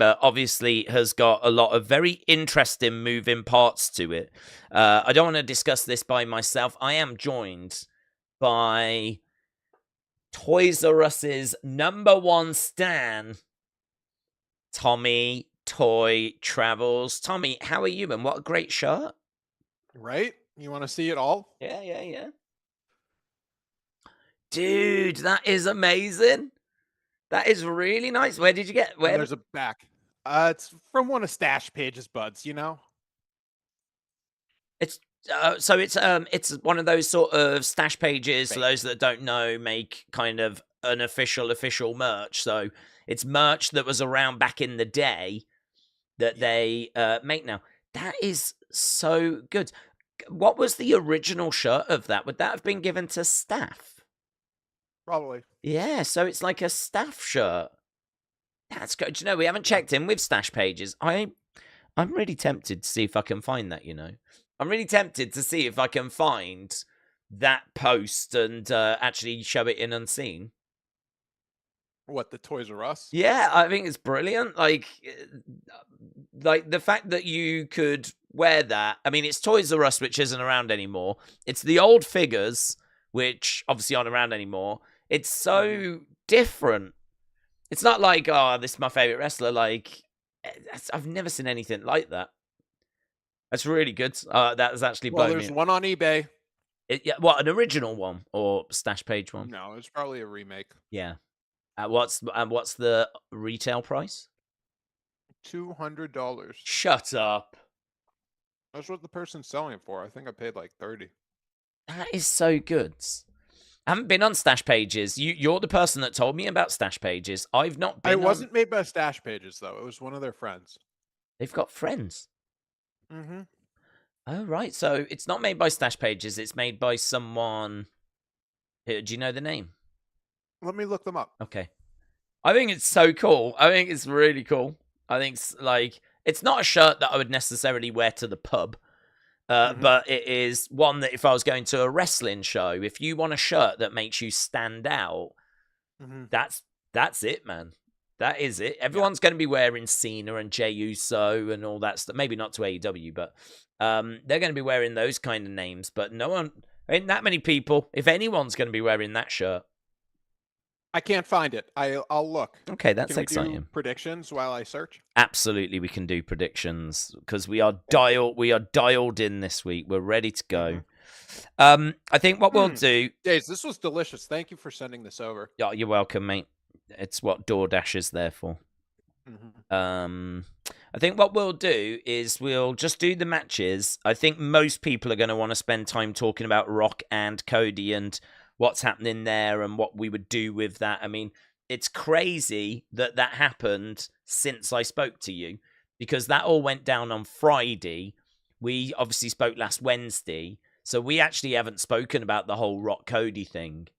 obviously has got a lot of very interesting moving parts to it. I don't want to discuss this by myself. I am joined by Toys R Us's #1 stan, Tommy Toy Travels. Tommy, how are you, man? What a great shirt. Right? You want to see it all? Yeah. Dude, that is amazing. That is really nice. Where did you get? Where? And there's a back. It's from one of Stash Page's buds, you know? It's so it's one of those sort of stash pages. For those that don't know, make kind of an official merch. So it's merch that was around back in the day that they make now. That is so good. What was the original shirt of that? Would that have been given to staff? Probably. Yeah, so it's like a staff shirt. That's good. Do you know, we haven't checked in with stash pages. I'm really tempted to see if I can find that, you know. I'm really tempted to see if I can find that post and actually show it in Unseen. What, the Toys R Us? Yeah, I think it's brilliant. Like the fact that you could wear that. I mean, it's Toys R Us, which isn't around anymore. It's the old figures, which obviously aren't around anymore. It's so different. It's not like, oh, this is my favorite wrestler. Like, I've never seen anything like that. That's really good. That was actually blown me. Well, there's one on eBay. What, an original one or stash page one? No, it's probably a remake. Yeah. What's the retail price? $200. Shut up. That's what the person's selling it for. I think I paid like $30. That is so good. I haven't been on stash pages. You're the person that told me about stash pages. I've not been. It wasn't made by Stash Pages though. It was one of their friends. They've got friends. Mm-hmm. Oh right, so it's not made by stash pages. It's made by someone. Do you know the name? Let me look them up. Okay. I think it's so cool. I think it's really cool. I think it's not a shirt that I would necessarily wear to the pub. But it is one that if I was going to a wrestling show, if you want a shirt that makes you stand out, that's it, man. That is it. Everyone's going to be wearing Cena and Jey Uso and all that stuff. Maybe not to AEW, but they're going to be wearing those kind of names. But no one, ain't that many people. If anyone's going to be wearing that shirt. I can't find it. I'll look. Okay, that's Can we exciting. do predictions while I search? Absolutely, we can do predictions because we are dialed in this week. We're ready to go. I think what we'll do. Daze, this was delicious. Thank you for sending this over. Yeah, you're welcome, mate. It's what DoorDash is there for. I think what we'll do is we'll just do the matches. I think most people are going to want to spend time talking about Rock and Cody and what's happening there and what we would do with that. I mean, it's crazy that happened since I spoke to you because that all went down on Friday. We obviously spoke last Wednesday, so we actually haven't spoken about the whole Rock Cody thing.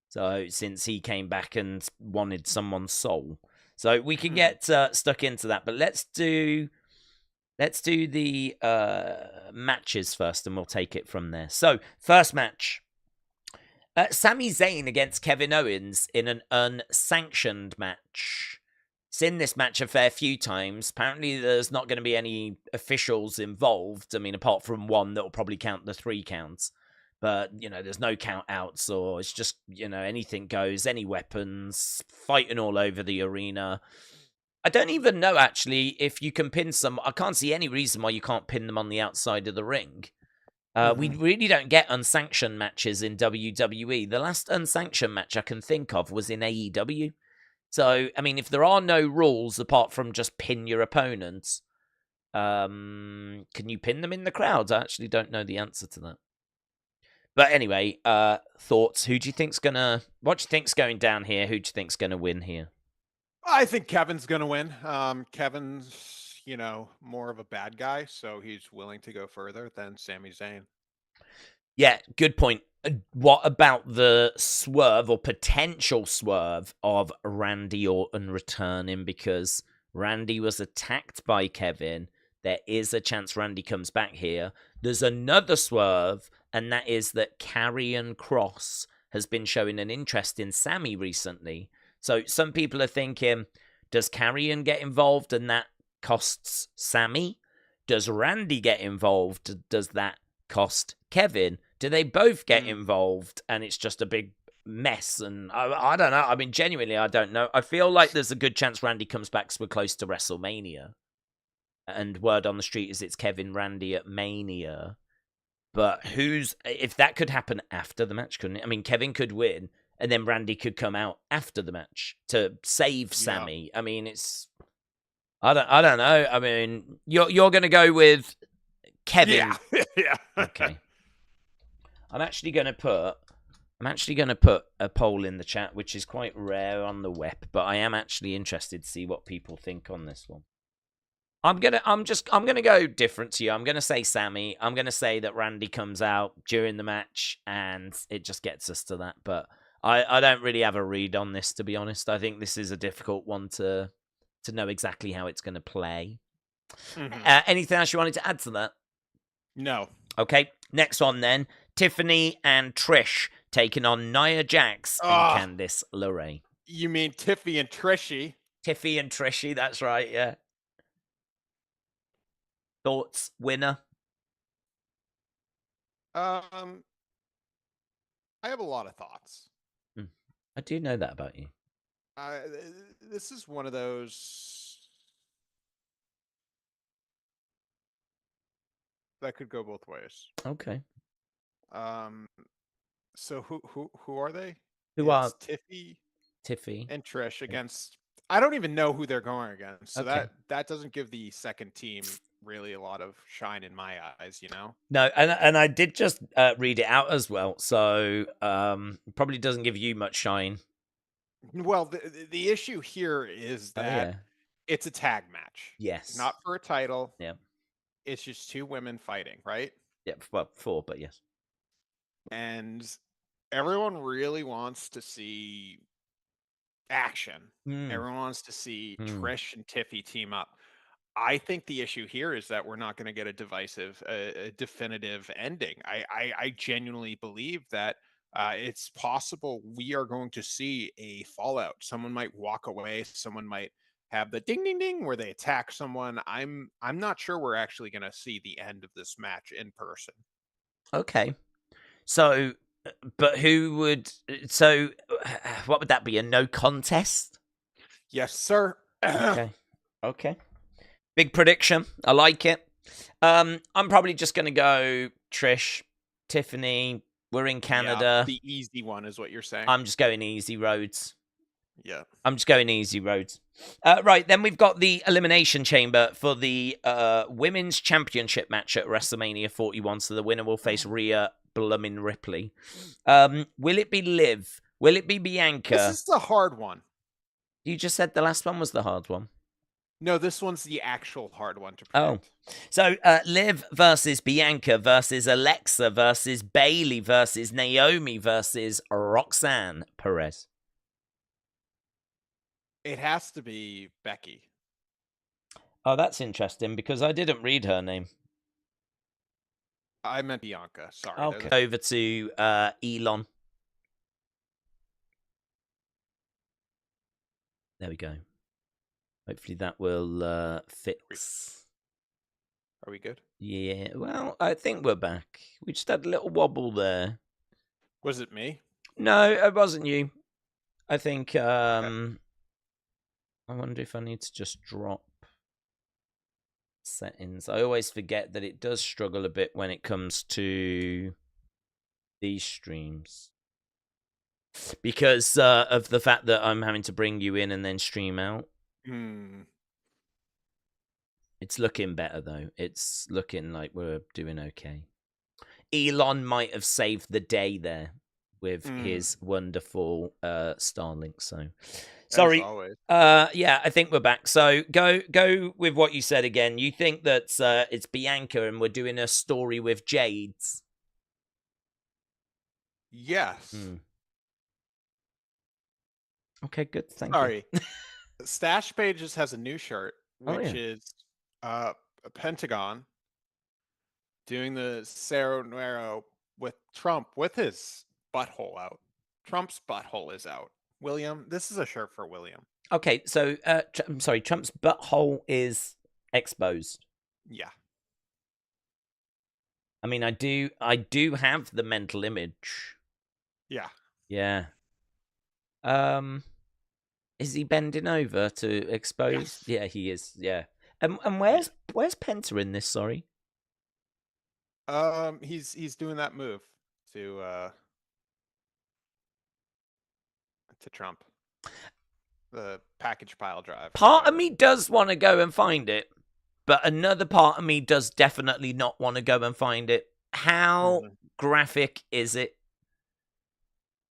So since he came back and wanted someone's soul, so we can get stuck into that. But let's do the matches first, and we'll take it from there. So first match. Sami Zayn against Kevin Owens in an unsanctioned match. Seen this match a fair few times. Apparently there's not going to be any officials involved. I mean, apart from one that will probably count the 3 counts. But, you know, there's no count outs or it's just, you know, anything goes, any weapons, fighting all over the arena. I don't even know, actually, if you can pin some. I can't see any reason why you can't pin them on the outside of the ring. We really don't get unsanctioned matches in WWE. The last unsanctioned match I can think of was in AEW. So, I mean, if there are no rules apart from just pin your opponents, can you pin them in the crowd? I actually don't know the answer to that. But anyway, thoughts? What do you think's going down here? Who do you think's going to win here? I think Kevin's going to win. Kevin's, you know, more of a bad guy, so he's willing to go further than Sami Zayn. Yeah, good point. What about the swerve or potential swerve of Randy Orton returning? Because Randy was attacked by Kevin. There is a chance Randy comes back here. There's another swerve, and that is that Karrion Kross has been showing an interest in Sami recently. So some people are thinking, Does Carrion get involved and that costs Sami? Does Randy get involved? Does that cost Kevin? Do they both get involved and it's just a big mess? And I don't know. I mean, genuinely, I don't know. I feel like there's a good chance Randy comes back because we're close to WrestleMania. And word on the street is it's Kevin Randy at Mania. But if that could happen after the match, couldn't it? I mean, Kevin could win and then Randy could come out after the match to save Sami. I mean, I don't know. I mean, you're going to go with Kevin. Yeah. Okay. I'm actually going to put a poll in the chat, which is quite rare on the web, but I am actually interested to see what people think on this one. I'm gonna go different to you. I'm gonna say Sami. I'm gonna say that Randy comes out during the match and it just gets us to that. But I don't really have a read on this, to be honest. I think this is a difficult one to know exactly how it's gonna play. Anything else you wanted to add to that? No. Okay, next one then. Tiffany and Trish taking on Nia Jax and Candice LeRae. You mean Tiffy and Trishy? Tiffy and Trishy, that's right, yeah. Thoughts, winner? I have a lot of thoughts. I do know that about you. This is one of those that could go both ways. Okay. So who are they? Who are Tiffy and Trish against? I don't even know who they're going against. So that doesn't give the second team really a lot of shine in my eyes, you know? No, and I did just read it out as well, so probably doesn't give you much shine. Well, the issue here is that it's a tag match. Yes. Not for a title. Yeah. It's just two women fighting, right? Yeah, well, 4, but yes. And everyone really wants to see action. Everyone wants to see Trish and Tiffy team up. I think the issue here is that we're not going to get a definitive ending. I genuinely believe that it's possible we are going to see a fallout. Someone might walk away. Someone might have the ding ding ding where they attack someone. I'm not sure we're actually going to see the end of this match in person. Okay. So, but who would? So, what would that be? A no contest? Yes, sir. Okay. Big prediction. I like it. I'm probably just going to go Trish, Tiffany. We're in Canada. Yeah, the easy one is what you're saying. I'm just going easy roads. Yeah. I'm just going easy roads. Right, then we've got the Elimination Chamber for the Women's Championship match at WrestleMania 41. So the winner will face Rhea Blummin' Ripley. Will it be Liv? Will it be Bianca? This is the hard one. You just said the last one was the hard one. No, this one's the actual hard one to predict. So Liv versus Bianca versus Alexa versus Bayley versus Naomi versus Roxanne Perez. It has to be Becky. Oh, that's interesting because I didn't read her name. I meant Bianca. Sorry. Okay. Over to Elon. There we go. Hopefully that will fix. Are we good? Yeah, well, I think we're back. We just had a little wobble there. Was it me? No, it wasn't you. I think, I wonder if I need to just drop settings. I always forget that it does struggle a bit when it comes to these streams. Because of the fact that I'm having to bring you in and then stream out. It's looking better, though. It's looking like we're doing okay. Elon might have saved the day there with his wonderful Starlink. So, sorry. Yeah, I think we're back. So, go with what you said again. You think that it's Bianca and we're doing a story with Jades? Yes. Okay, good. Thank you. Stash Pages has a new shirt, which is a pentagon doing the Cerro Negro with Trump with his butthole out. Trump's butthole is out. William, this is a shirt for William. Okay, so I'm sorry, Trump's butthole is exposed. Yeah. I mean, I do have the mental image. Yeah. Yeah. Is he bending over to expose? Yes. Yeah, he is. Yeah. And where's Penta in this? Sorry. He's doing that move to Trump. The package pile drive. Part of me does want to go and find it, but another part of me does definitely not want to go and find it. How graphic is it?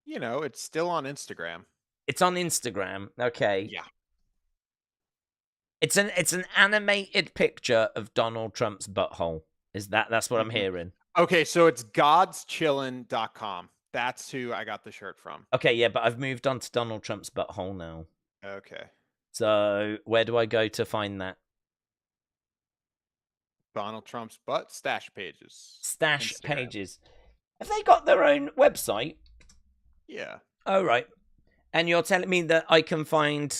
It's still on Instagram. It's on Instagram. Okay. Yeah. It's an animated picture of Donald Trump's butthole. That's what I'm hearing. Okay, so it's godschillin.com. That's who I got the shirt from. Okay, yeah, but I've moved on to Donald Trump's butthole now. Okay. So where do I go to find that? Donald Trump's butt stash pages. Stash Instagram. pages. Have they got their own website? Yeah. Oh, right. And you're telling me that I can find...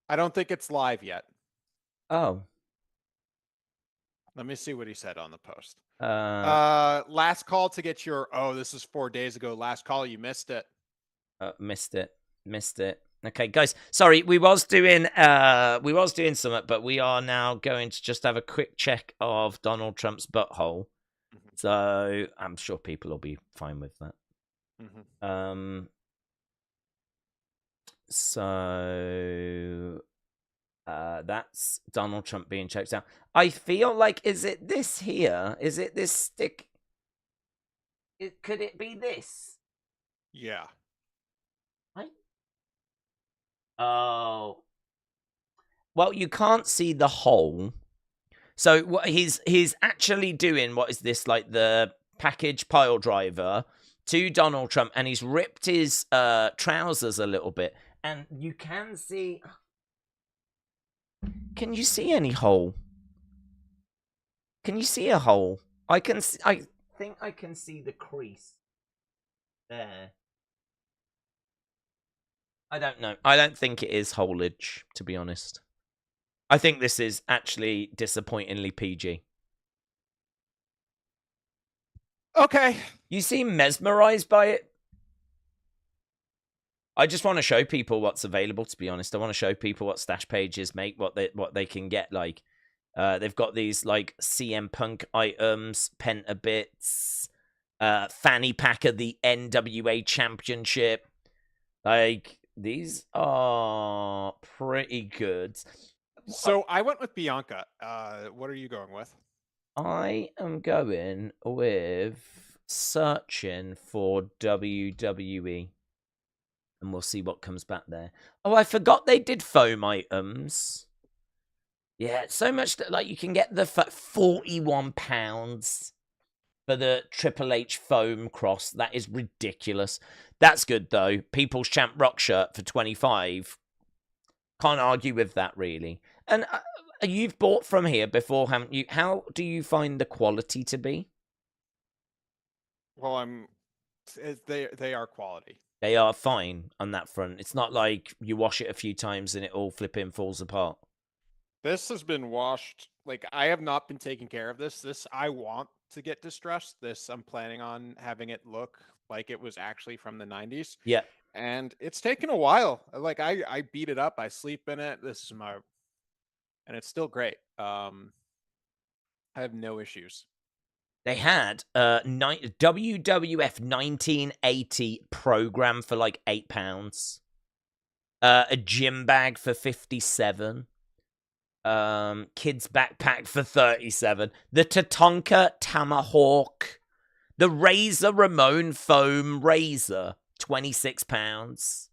I don't think it's live yet. Oh. Let me see what he said on the post. Last call to get your... Oh, this is 4 days ago. Last call. You missed it. Missed it. Okay, guys. Sorry, we was doing something, but we are now going to just have a quick check of Donald Trump's butthole. So I'm sure people will be fine with that. So that's Donald Trump being checked out. I feel like, is it this here? Is it this stick? Could it be this? Yeah. Oh. Well, you can't see the hole. So what he's actually doing, what is this, like the package pile driver to Donald Trump, and he's ripped his trousers a little bit. And you can see... Can you see any hole? Can you see a hole? I think I can see the crease. There. I don't know. I don't think it is holage, to be honest. I think this is actually disappointingly PG. Okay. You seem mesmerized by it. I just want to show people what's available, to be honest. I want to show people what stash pages make, what they can get. Like, they've got these like CM Punk items, Penta bits, fanny pack of the NWA Championship. Like, these are pretty good. So I went with Bianca. What are you going with? I am going with searching for WWE. And we'll see what comes back there. Oh, I forgot they did foam items. Yeah, so much that, like, you can get the £41 for the Triple H foam cross. That is ridiculous. That's good, though. People's Champ Rock shirt for 25. Can't argue with that, really. And you've bought from here before, haven't you? How do you find the quality to be? Well, they are quality. They are fine on that front. It's not like you wash it a few times and it all flipping falls apart. This has been washed. Like, I have not been taking care of this. This, I want to get distressed. This, I'm planning on having it look like it was actually from the 90s. Yeah. And it's taken a while. Like, I beat it up. I sleep in it. This is and it's still great. I have no issues. They had WWF 1980 program for like £8. A gym bag for 57. Kids backpack for 37. The Tatanka Tomahawk. The Razor Ramon foam razor, £26.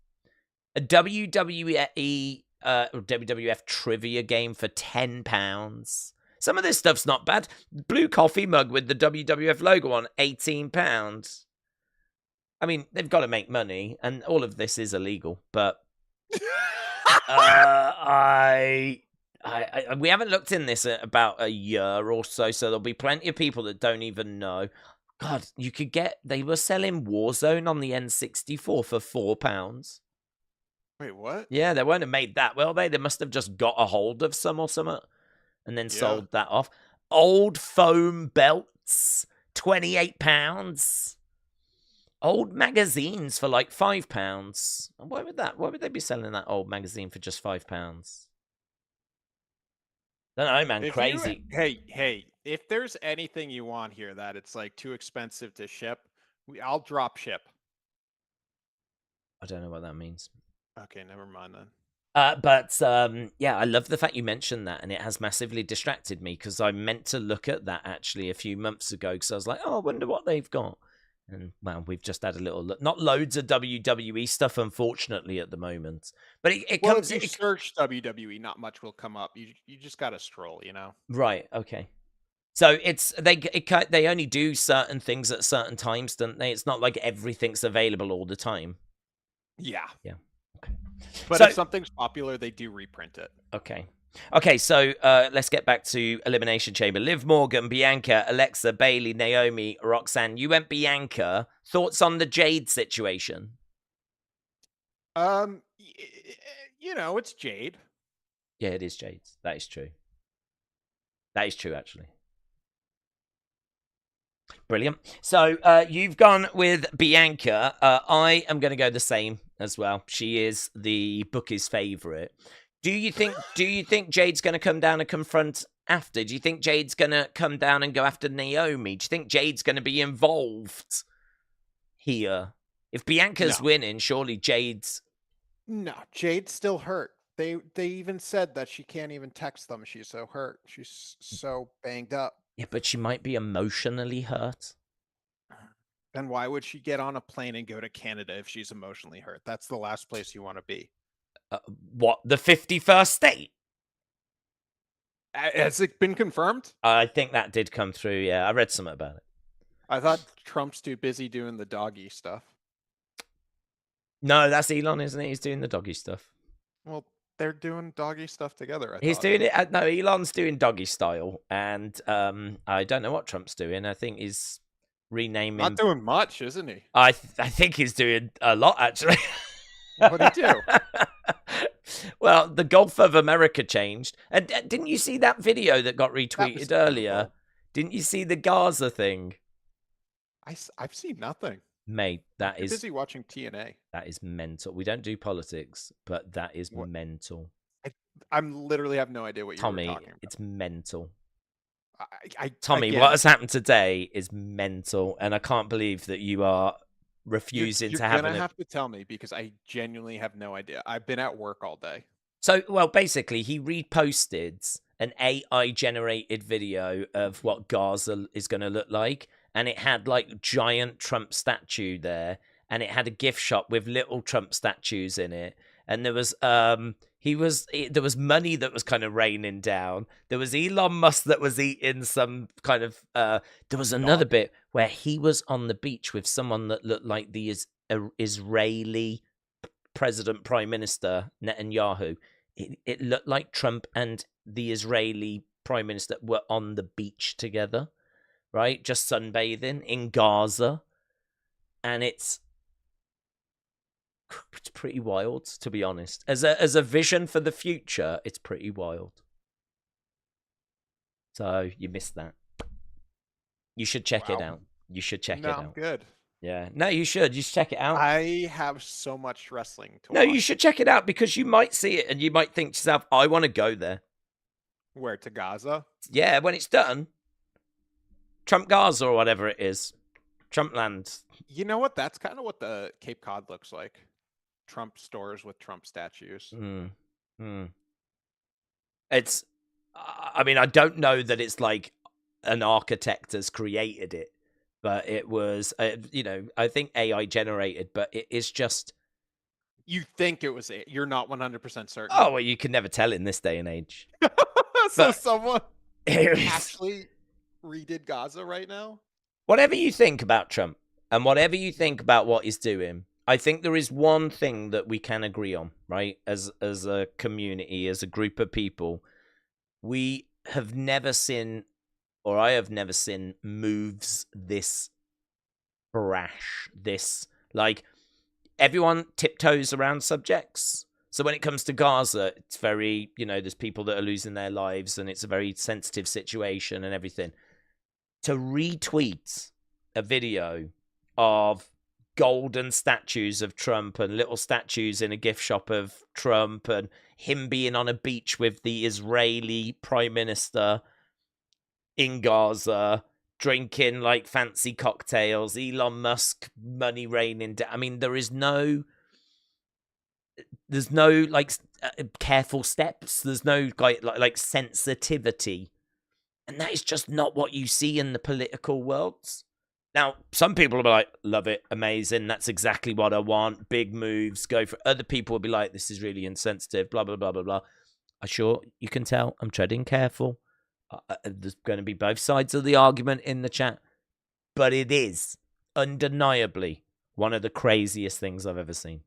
A WWE WWF trivia game for £10. Some of this stuff's not bad. Blue coffee mug with the WWF logo on, £18. I mean, they've got to make money, and all of this is illegal. But we haven't looked in this in about a year or so, so there'll be plenty of people that don't even know. God, you could get... They were selling Warzone on the N64 for £4. Wait, what? Yeah, they won't have made that, will they? They must have just got a hold of some or something and then sold that off. Old foam belts, £28. Old magazines for like £5. Why would they be selling that old magazine for just £5? Don't know, man. Crazy. Hey, if there's anything you want here that it's like too expensive to ship, I'll drop ship. I don't know what that means. Okay, never mind then. But yeah, I love the fact you mentioned that, and it has massively distracted me because I meant to look at that actually a few months ago because I was like, oh, I wonder what they've got. And well, we've just had a little look. Not loads of WWE stuff, unfortunately, at the moment. But it comes. If you search WWE, not much will come up. You just gotta scroll, you know. Right. Okay. So they only do certain things at certain times, don't they? It's not like everything's available all the time. Yeah. Yeah. Okay. But if something's popular, they do reprint it. Okay. Okay, so let's get back to Elimination Chamber. Liv Morgan, Bianca, Alexa, Bayley, Naomi, Roxanne. You went Bianca. Thoughts on the Jade situation? You know, it's Jade. Yeah, it is Jade. That is true. That is true, actually. Brilliant. So you've gone with Bianca. I am going to go the same as well. She is the bookie's favorite. Do you think Jade's going to come down and confront after? Do you think Jade's going to come down and go after Naomi? Do you think Jade's going to be involved here? If Bianca's winning, surely Jade's... No, Jade's still hurt. They even said that she can't even text them. She's so hurt. She's so banged up. Yeah, but she might be emotionally hurt. Then why would she get on a plane and go to Canada if she's emotionally hurt? That's the last place you want to be. What, the 51st state? Has it been confirmed? I think that did come through, yeah. I read something about it. I thought Trump's too busy doing the doggy stuff. No, that's Elon, isn't it? He's doing the doggy stuff. Well, they're doing doggy stuff together. He's doing it. No, Elon's doing doggy style, and I don't know what Trump's doing. I think he's renaming. Not doing much, isn't he? I think he's doing a lot, actually. What'd he do? Well, the Gulf of America changed. And didn't you see that video that got retweeted earlier? Didn't you see the Gaza thing? I've seen nothing. Mate, that is... busy watching TNA. That is mental. We don't do politics, but that is mental. I literally have no idea what you're talking about. Tommy, it's mental. Tommy, what has happened today is mental, and I can't believe that you are refusing to have You're gonna have to tell me because I genuinely have no idea. I've been at work all day. So, well, basically, he reposted an AI-generated video of what Gaza is going to look like, and it had, like, giant Trump statue there, and it had a gift shop with little Trump statues in it, and there was there was money that was kind of raining down. There was Elon Musk that was eating some kind of there was another bit where he was on the beach with someone that looked like the Israeli president prime minister Netanyahu. It looked like Trump and the Israeli prime minister were on the beach together, right? Just sunbathing in Gaza. And it's pretty wild, to be honest. As a vision for the future, it's pretty wild. So you missed that. You should check it out. You should check it out. I'm good. Yeah. No, you should. You should check it out. I have so much wrestling to watch. No, you should check it out because you might see it and you might think to yourself, I want to go there. Where, to Gaza? Yeah, when it's done. Trump Gaza or whatever it is. Trump land. You know what? That's kind of what the Cape Cod looks like. Trump stores with Trump statues. It's, I mean, I don't know that it's like an architect has created it, but it was, I think AI generated, but it is just. You think it was it? You're not 100% certain. Oh, well, you can never tell in this day and age. So someone actually redid Gaza right now? Whatever you think about Trump and whatever you think about what he's doing, I think there is one thing that we can agree on, right? As a community, as a group of people, we have never seen, or I have never seen, moves this brash, this, like, everyone tiptoes around subjects. So when it comes to Gaza, it's very, there's people that are losing their lives and it's a very sensitive situation and everything. To retweet a video of golden statues of Trump and little statues in a gift shop of Trump and him being on a beach with the Israeli prime minister in Gaza, drinking like fancy cocktails, Elon Musk money raining down. I mean, there's no like careful steps. There's no like sensitivity. And that is just not what you see in the political worlds. Now, some people will be like, love it, amazing, that's exactly what I want, big moves, go for it. Other people will be like, this is really insensitive, blah, blah, blah, blah, blah. I'm sure you can tell I'm treading careful. There's going to be both sides of the argument in the chat. But it is undeniably one of the craziest things I've ever seen.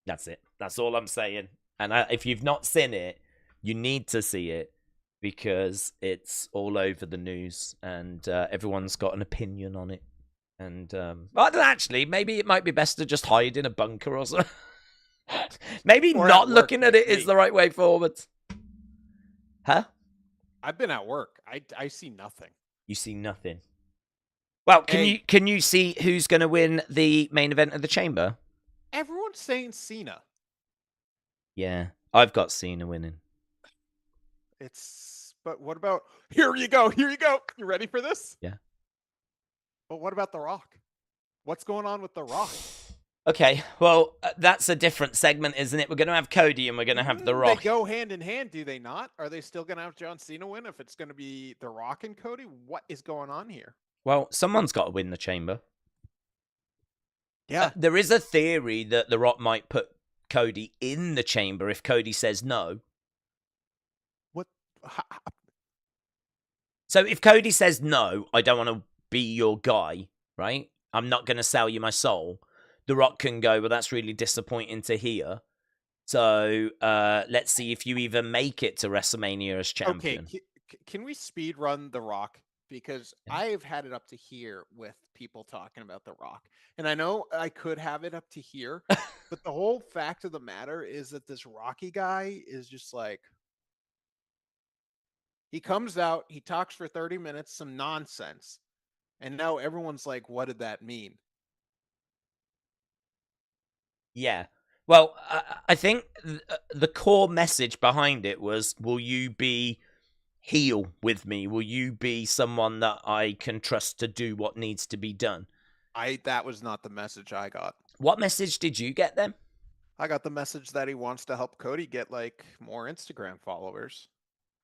That's it. That's all I'm saying. And if you've not seen it, you need to see it. Because it's all over the news and everyone's got an opinion on it. And actually, maybe it might be best to just hide in a bunker or something. Maybe or not looking at it is the right way forward. Huh? I've been at work. I see nothing. You see nothing. Well, can you see who's going to win the main event of the Chamber? Everyone's saying Cena. Yeah, I've got Cena winning. But what about, here you go. You ready for this? Yeah. But what about The Rock? What's going on with The Rock? Okay, well, that's a different segment, isn't it? We're going to have Cody and we're going to have The Rock. They go hand in hand, do they not? Are they still going to have John Cena win if it's going to be The Rock and Cody? What is going on here? Well, someone's got to win the Chamber. Yeah. There is a theory that The Rock might put Cody in the Chamber if Cody says no. So if Cody says, no, I don't want to be your guy, right? I'm not going to sell you my soul. The Rock can go, well, that's really disappointing to hear. So let's see if you even make it to WrestleMania as champion. Okay, can we speed run The Rock? Because I've had it up to here with people talking about The Rock. And I know I could have it up to here, but the whole fact of the matter is that this Rocky guy is just like, he comes out, he talks for 30 minutes, some nonsense. And now everyone's like, what did that mean? Yeah. Well, I think the core message behind it was, will you be heel with me? Will you be someone that I can trust to do what needs to be done? That was not the message I got. What message did you get then? I got the message that he wants to help Cody get like more Instagram followers.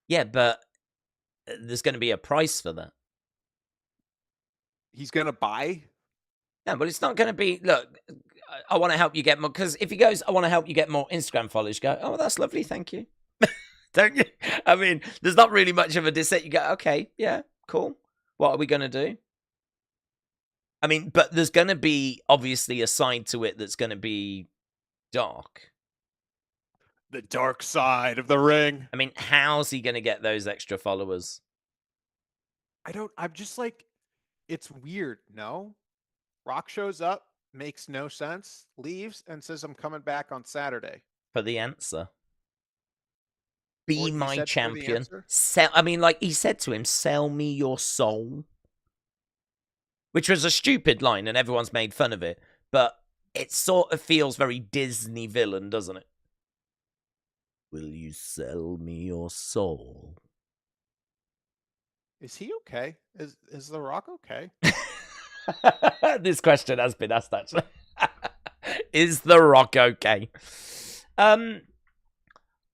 Yeah, but there's going to be a price for that. He's going to buy? No, but it's not going to be, look, I want to help you get more, because if he goes, I want to help you get more Instagram followers, you go, oh, that's lovely, thank you. Don't you? I mean, there's not really much of a dissent. You go, okay, yeah, cool. What are we going to do? I mean, but there's going to be, obviously, a side to it that's going to be dark. The dark side of the ring. I mean, how's he going to get those extra followers? I'm just like, it's weird, no? Rock shows up, makes no sense, leaves, and says, I'm coming back on Saturday. For the answer. Be my champion. He said to him, sell me your soul. Which was a stupid line, and everyone's made fun of it. But it sort of feels very Disney villain, doesn't it? Will you sell me your soul? Is he okay? Is The Rock okay? This question has been asked, actually. Is The Rock okay?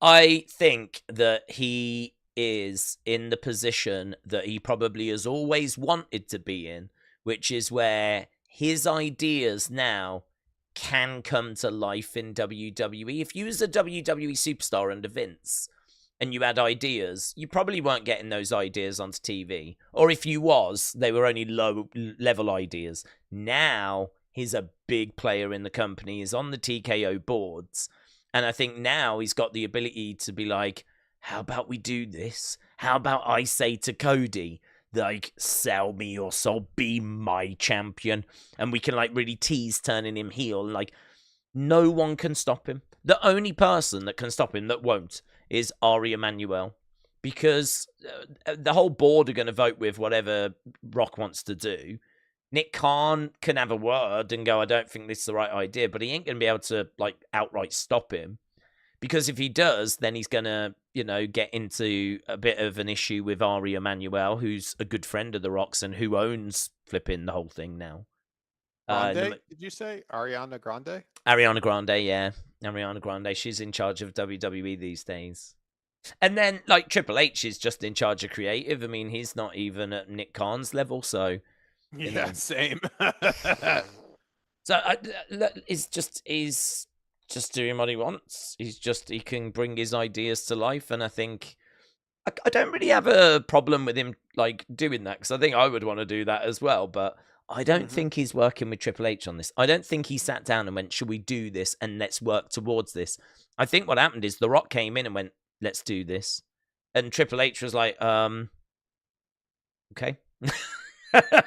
I think that he is in the position that he probably has always wanted to be in, which is where his ideas now can come to life in WWE. If you was a WWE superstar under Vince and you had ideas, you probably weren't getting those ideas onto TV. Or if you was, they were only low-level ideas. Now, he's a big player in the company. He's on the TKO boards. And I think now he's got the ability to be like, how about we do this? How about I say to Cody, like, sell me your soul, be my champion. And we can, like, really tease turning him heel. Like, No one can stop him. The only person that can stop him that won't is Ari Emanuel, because the whole board are going to vote with whatever Rock wants to do. Nick Khan can have a word and go, I don't think this is the right idea, but he ain't going to be able to like outright stop him. Because if he does, then he's going to, get into a bit of an issue with Ari Emanuel, who's a good friend of The Rock's and who owns flipping the whole thing now. Grande, did you say? Ariana Grande? Ariana Grande, yeah. Ariana Grande. She's in charge of WWE these days. And then, like, Triple H is just in charge of creative. I mean, he's not even at Nick Khan's level, so... Yeah, same. So, he's just doing what he wants. He can bring his ideas to life, and I think... I don't really have a problem with him, like, doing that, because I think I would want to do that as well, but... I don't think he's working with Triple H on this. I don't think he sat down and went, should we do this and let's work towards this? I think what happened is The Rock came in and went, let's do this. And Triple H was like, okay.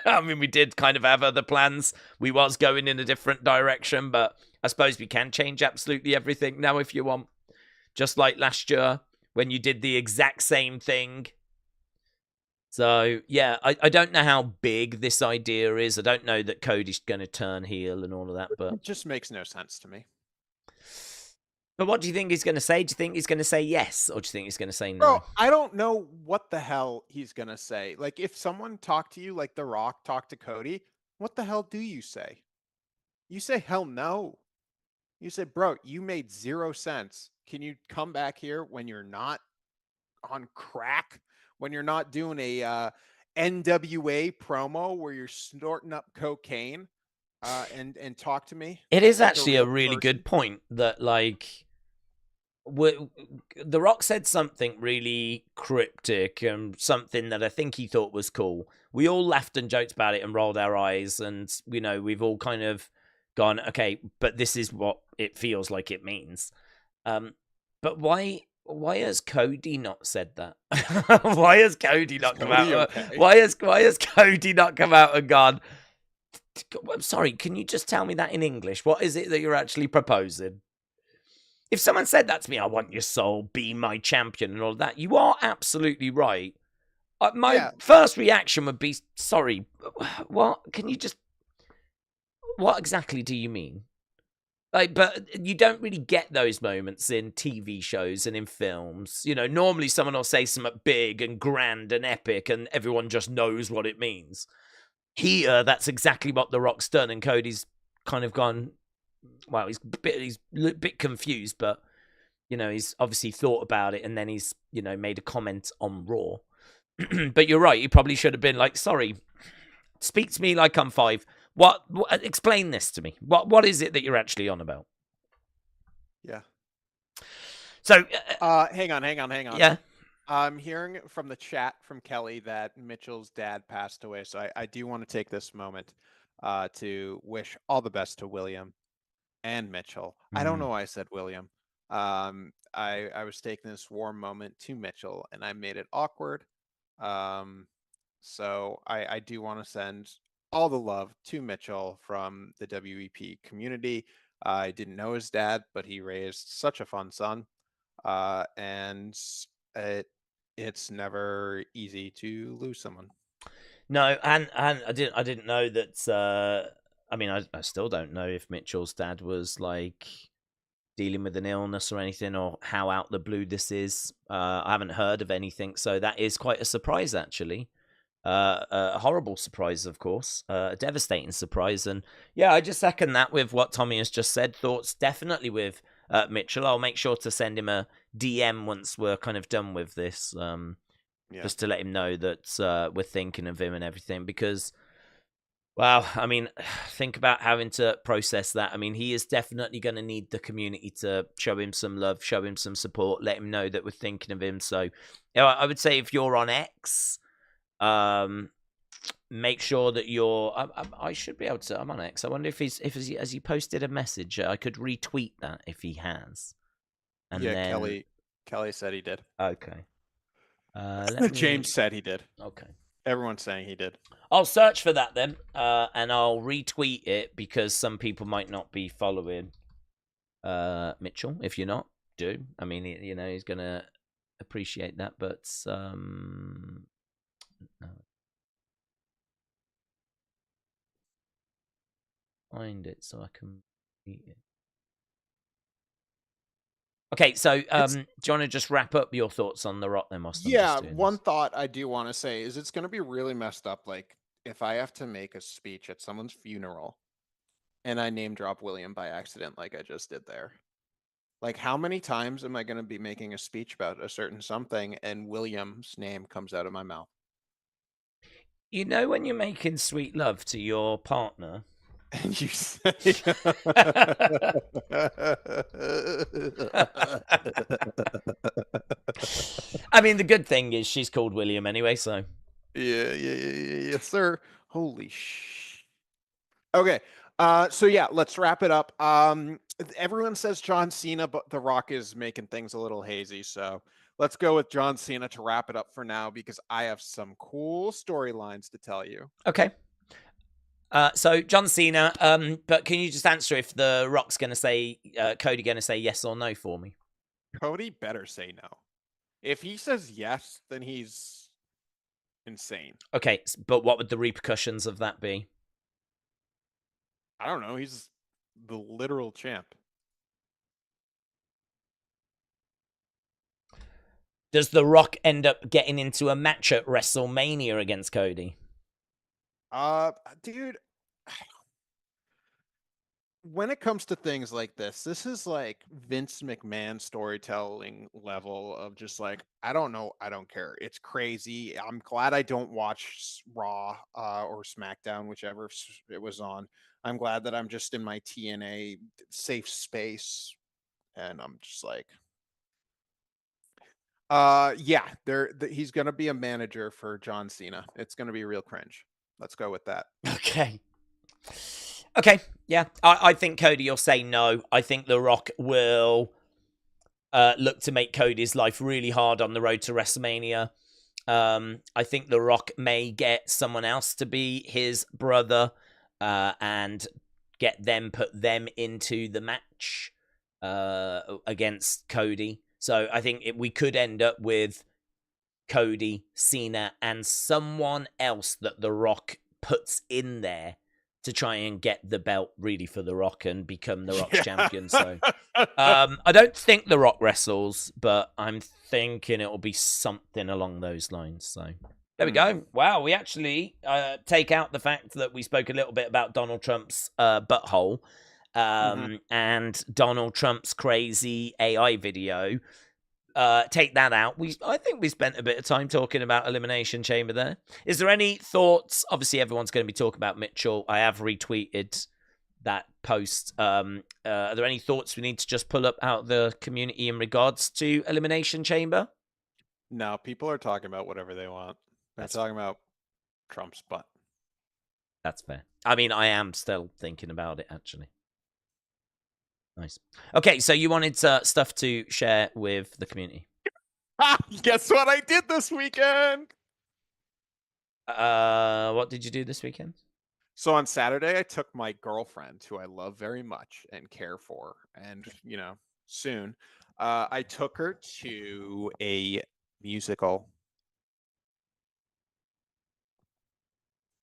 I mean, we did kind of have other plans. We was going in a different direction, but I suppose we can change absolutely everything now if you want. Just like last year when you did the exact same thing. So, yeah, I don't know how big this idea is. I don't know that Cody's going to turn heel and all of that, but... It just makes no sense to me. But what do you think he's going to say? Do you think he's going to say yes, or do you think he's going to say no? Bro, I don't know what the hell he's going to say. Like, if someone talked to you like The Rock talked to Cody, what the hell do you say? You say, hell no. You say, bro, you made 0 cents. Can you come back here when you're not on crack? When you're not doing a NWA promo where you're snorting up cocaine and talk to me? It is actually a really good point that, like, The Rock said something really cryptic and something that I think he thought was cool. We all laughed and joked about it and rolled our eyes, and, we've all kind of gone, okay, but this is what it feels like it means. But why has Cody not said that? Why has Cody not come out? Okay? Why has Cody not come out and gone, I'm sorry, can you just tell me that in English? What is it that you're actually proposing? If someone said that to me, I want your soul, be my champion and all that, you are absolutely right. My first reaction would be, sorry, what? Can you just... What exactly do you mean? Like, but you don't really get those moments in TV shows and in films. Normally someone will say something big and grand and epic and everyone just knows what it means. Here, that's exactly what The Rock's done, and Cody's kind of gone, well, he's a bit confused, but, he's obviously thought about it, and then he's, made a comment on Raw. But you're right, he probably should have been like, sorry, speak to me like I'm 5. What explain this to me. What is it that you're actually on about? Yeah. So hang on. Yeah. I'm hearing from the chat from Kelly that Mitchell's dad passed away. So I do want to take this moment to wish all the best to William and Mitchell. I don't know why I said William. I was taking this warm moment to Mitchell and I made it awkward. So I do want to send all the love to Mitchell from the WEP community. I didn't know his dad, but he raised such a fun son. And it's never easy to lose someone. No, and I didn't know that. I mean, I still don't know if Mitchell's dad was like dealing with an illness or anything, or how out the blue this is. I haven't heard of anything, so that is quite a surprise, actually. A horrible surprise, of course, a devastating surprise, and yeah, I just second that with what Tommy has just said. Thoughts definitely with Mitchell. I'll make sure to send him a DM once we're kind of done with this, just to let him know that we're thinking of him and everything. Because, wow, I mean, think about having to process that. I mean, he is definitely going to need the community to show him some love, show him some support, let him know that we're thinking of him. So, I would say if you're on X, make sure that you're. I should be able to. I'm on X. I wonder if has he posted a message. I could retweet that if he has. And then... Kelly said he did. Okay. James said he did. Okay. Everyone's saying he did. I'll search for that then, and I'll retweet it because some people might not be following. Mitchell. If you're not, do. I mean, he's gonna appreciate that. But find it so I can read it. Okay, so do you want to just wrap up your thoughts on The Rock then, whilst I'm just doing one this? thought I do want to say is it's going to be really messed up. Like, if I have to make a speech at someone's funeral and I name drop William by accident, like I just did there. Like, how many times am I going to be making a speech about a certain something and William's name comes out of my mouth? When you're making sweet love to your partner, and you say, I mean, the good thing is she's called William anyway, so. Yeah, sir. Holy sh. Okay. So yeah, let's wrap it up. Everyone says John Cena, but The Rock is making things a little hazy. So let's go with John Cena to wrap it up for now, because I have some cool storylines to tell you. Okay. So John Cena, but can you just answer if The Rock's going to say, Cody going to say yes or no for me? Cody better say no. If he says yes, then he's insane. Okay, but what would the repercussions of that be? I don't know. He's the literal champ. Does The Rock end up getting into a match at WrestleMania against Cody? Dude, when it comes to things like this is like Vince McMahon storytelling level of just like, I don't know, I don't care. It's crazy. I'm glad I don't watch Raw or SmackDown, whichever it was on. I'm glad that I'm just in my TNA safe space, and I'm just like, yeah, he's gonna be a manager for John Cena. It's gonna be real cringe. Let's go with that. Okay, yeah. I think Cody will say no. I think The Rock will look to make Cody's life really hard on the road to WrestleMania. I think The Rock may get someone else to be his brother and put them into the match against Cody. So I think we could end up with Cody, Cena, and someone else that The Rock puts in there to try and get the belt really for The Rock and become The Rock's champion. So I don't think The Rock wrestles, but I'm thinking it'll be something along those lines. So there we go. Wow, we actually take out the fact that we spoke a little bit about Donald Trump's butthole and Donald Trump's crazy AI video. Take that out. I think we spent a bit of time talking about Elimination Chamber there. Is there any thoughts? Obviously, everyone's going to be talking about Mitchell. I have retweeted that post. Are there any thoughts we need to just pull up out of the community in regards to Elimination Chamber? No, people are talking about whatever they want. They're talking about Trump's butt. That's fair. I mean, I am still thinking about it, actually. Nice. Okay, so you wanted stuff to share with the community. Guess what I did this weekend? What did you do this weekend? So on Saturday, I took my girlfriend, who I love very much and care for, and soon, I took her to a musical.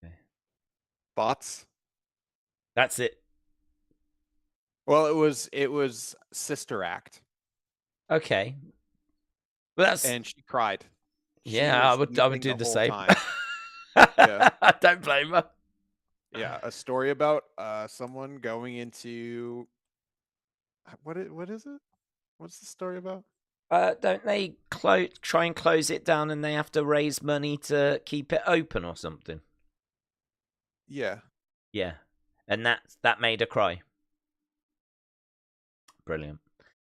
Okay. Thoughts? That's it. Well, it was Sister Act. Okay. Well, and she cried. I would do the same. Yeah. I don't blame her. Yeah, a story about someone going into what is it? What's the story about? Don't they try and close it down, and they have to raise money to keep it open or something? Yeah. Yeah, and that made her cry. Brilliant.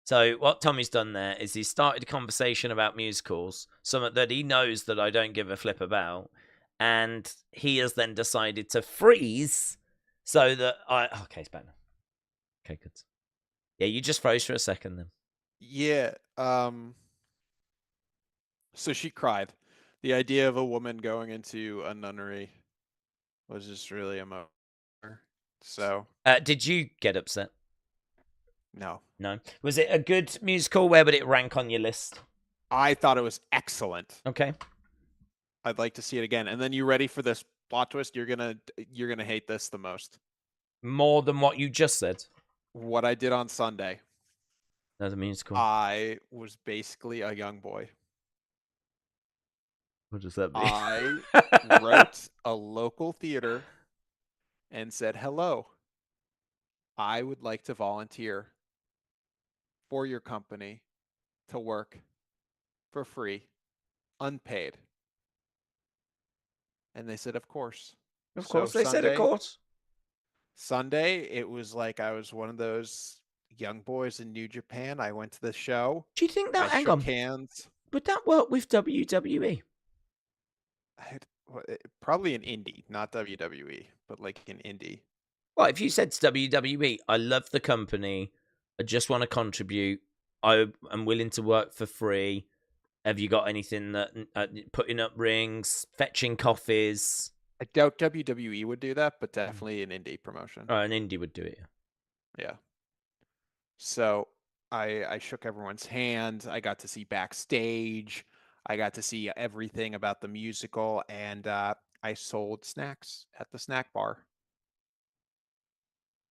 So what Tommy's done there is he started a conversation about musicals, something that he knows that I don't give a flip about, and he has then decided to freeze so that okay, it's better. Okay, good. Yeah, you just froze for a second then. Yeah. So she cried. The idea of a woman going into a nunnery was just really emotional. So did you get upset? No. No. Was it a good musical? Where would it rank on your list? I thought it was excellent. Okay. I'd like to see it again. And then you ready for this plot twist? You're gonna hate this the most. More than what you just said. What I did on Sunday. Another musical. I was basically a young boy. What does that mean? I wrote a local theater and said, "Hello, I would like to volunteer for your company to work for free, unpaid." And they said, "Of course." Of So course, they said, of course. Sunday, it was like I was one of those young boys in New Japan. I went to the show. Do you think that, I hang shook on, hands. would that work with WWE? Probably an indie, not WWE, but like an indie. Well, if you said to WWE, I love the company, I just want to contribute, I am willing to work for free. Have you got anything that putting up rings, fetching coffees? I doubt WWE would do that, but definitely an indie promotion. Oh, an indie would do it. Yeah. So I shook everyone's hand. I got to see backstage. I got to see everything about the musical, and I sold snacks at the snack bar.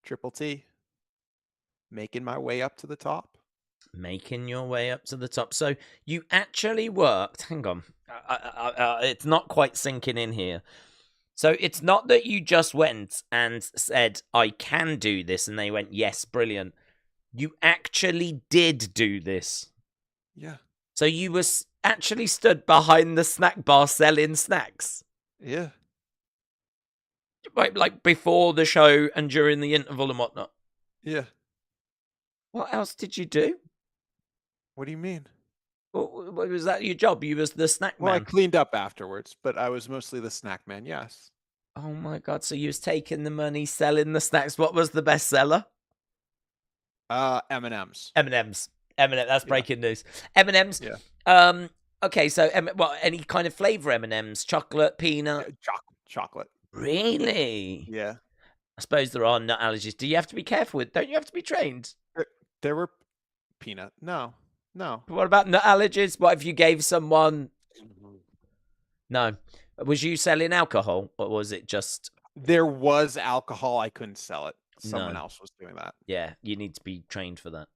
Triple T. Making my way up to the top. Making your way up to the top. So you actually worked. Hang on. It's not quite sinking in here. So it's not that you just went and said, I can do this. And they went, yes, brilliant. You actually did do this. Yeah. So you were actually stood behind the snack bar selling snacks. Yeah. Like before the show and during the interval and whatnot. Yeah. What else did you do? What do you mean? Well, was that your job? You was the snack man? Well, I cleaned up afterwards, but I was mostly the snack man, yes. Oh my God. So you was taking the money, selling the snacks. What was the best seller? M&M's. M&M's. M&M. That's breaking news. M&M's. Yeah. Okay. So, any kind of flavor M&M's? Chocolate, peanut? Chocolate. Really? Yeah. I suppose there are nut allergies. Do you have to be careful with? Don't you have to be trained? There were peanut. No. But what about nut allergies? What if you gave someone? No. Was you selling alcohol, or was it just? There was alcohol. I couldn't sell it. Someone else was doing that. Yeah, you need to be trained for that.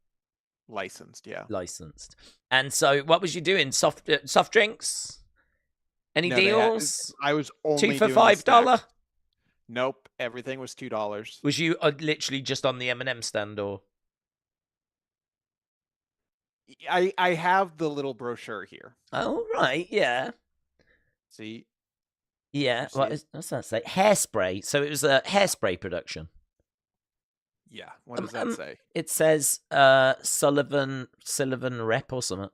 Licensed, yeah. Licensed. And so, what was you doing? Soft drinks? Any deals? I was only 2 for $5. Nope, everything was $2. Was you literally just on the M&M stand, or? I have the little brochure here. Oh right, yeah. See? Yeah. What's that say? Hairspray. So it was a hairspray production. Yeah. What does that say? It says Sullivan Rep or something.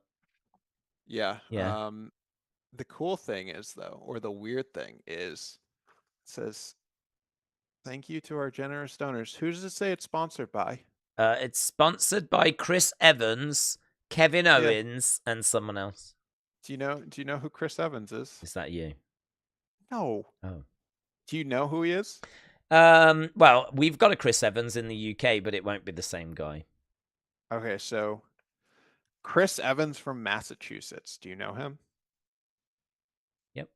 Yeah. Yeah. The cool thing is, though, or the weird thing is, it says, "Thank you to our generous donors." Who does it say it's sponsored by? It's sponsored by Chris Evans, Kevin Owens, and someone else. Do you know who Chris Evans is? Is that you? No. Oh. Do you know who he is? Well, we've got a Chris Evans in the UK, but it won't be the same guy. Okay, so Chris Evans from Massachusetts. Do you know him? Yep.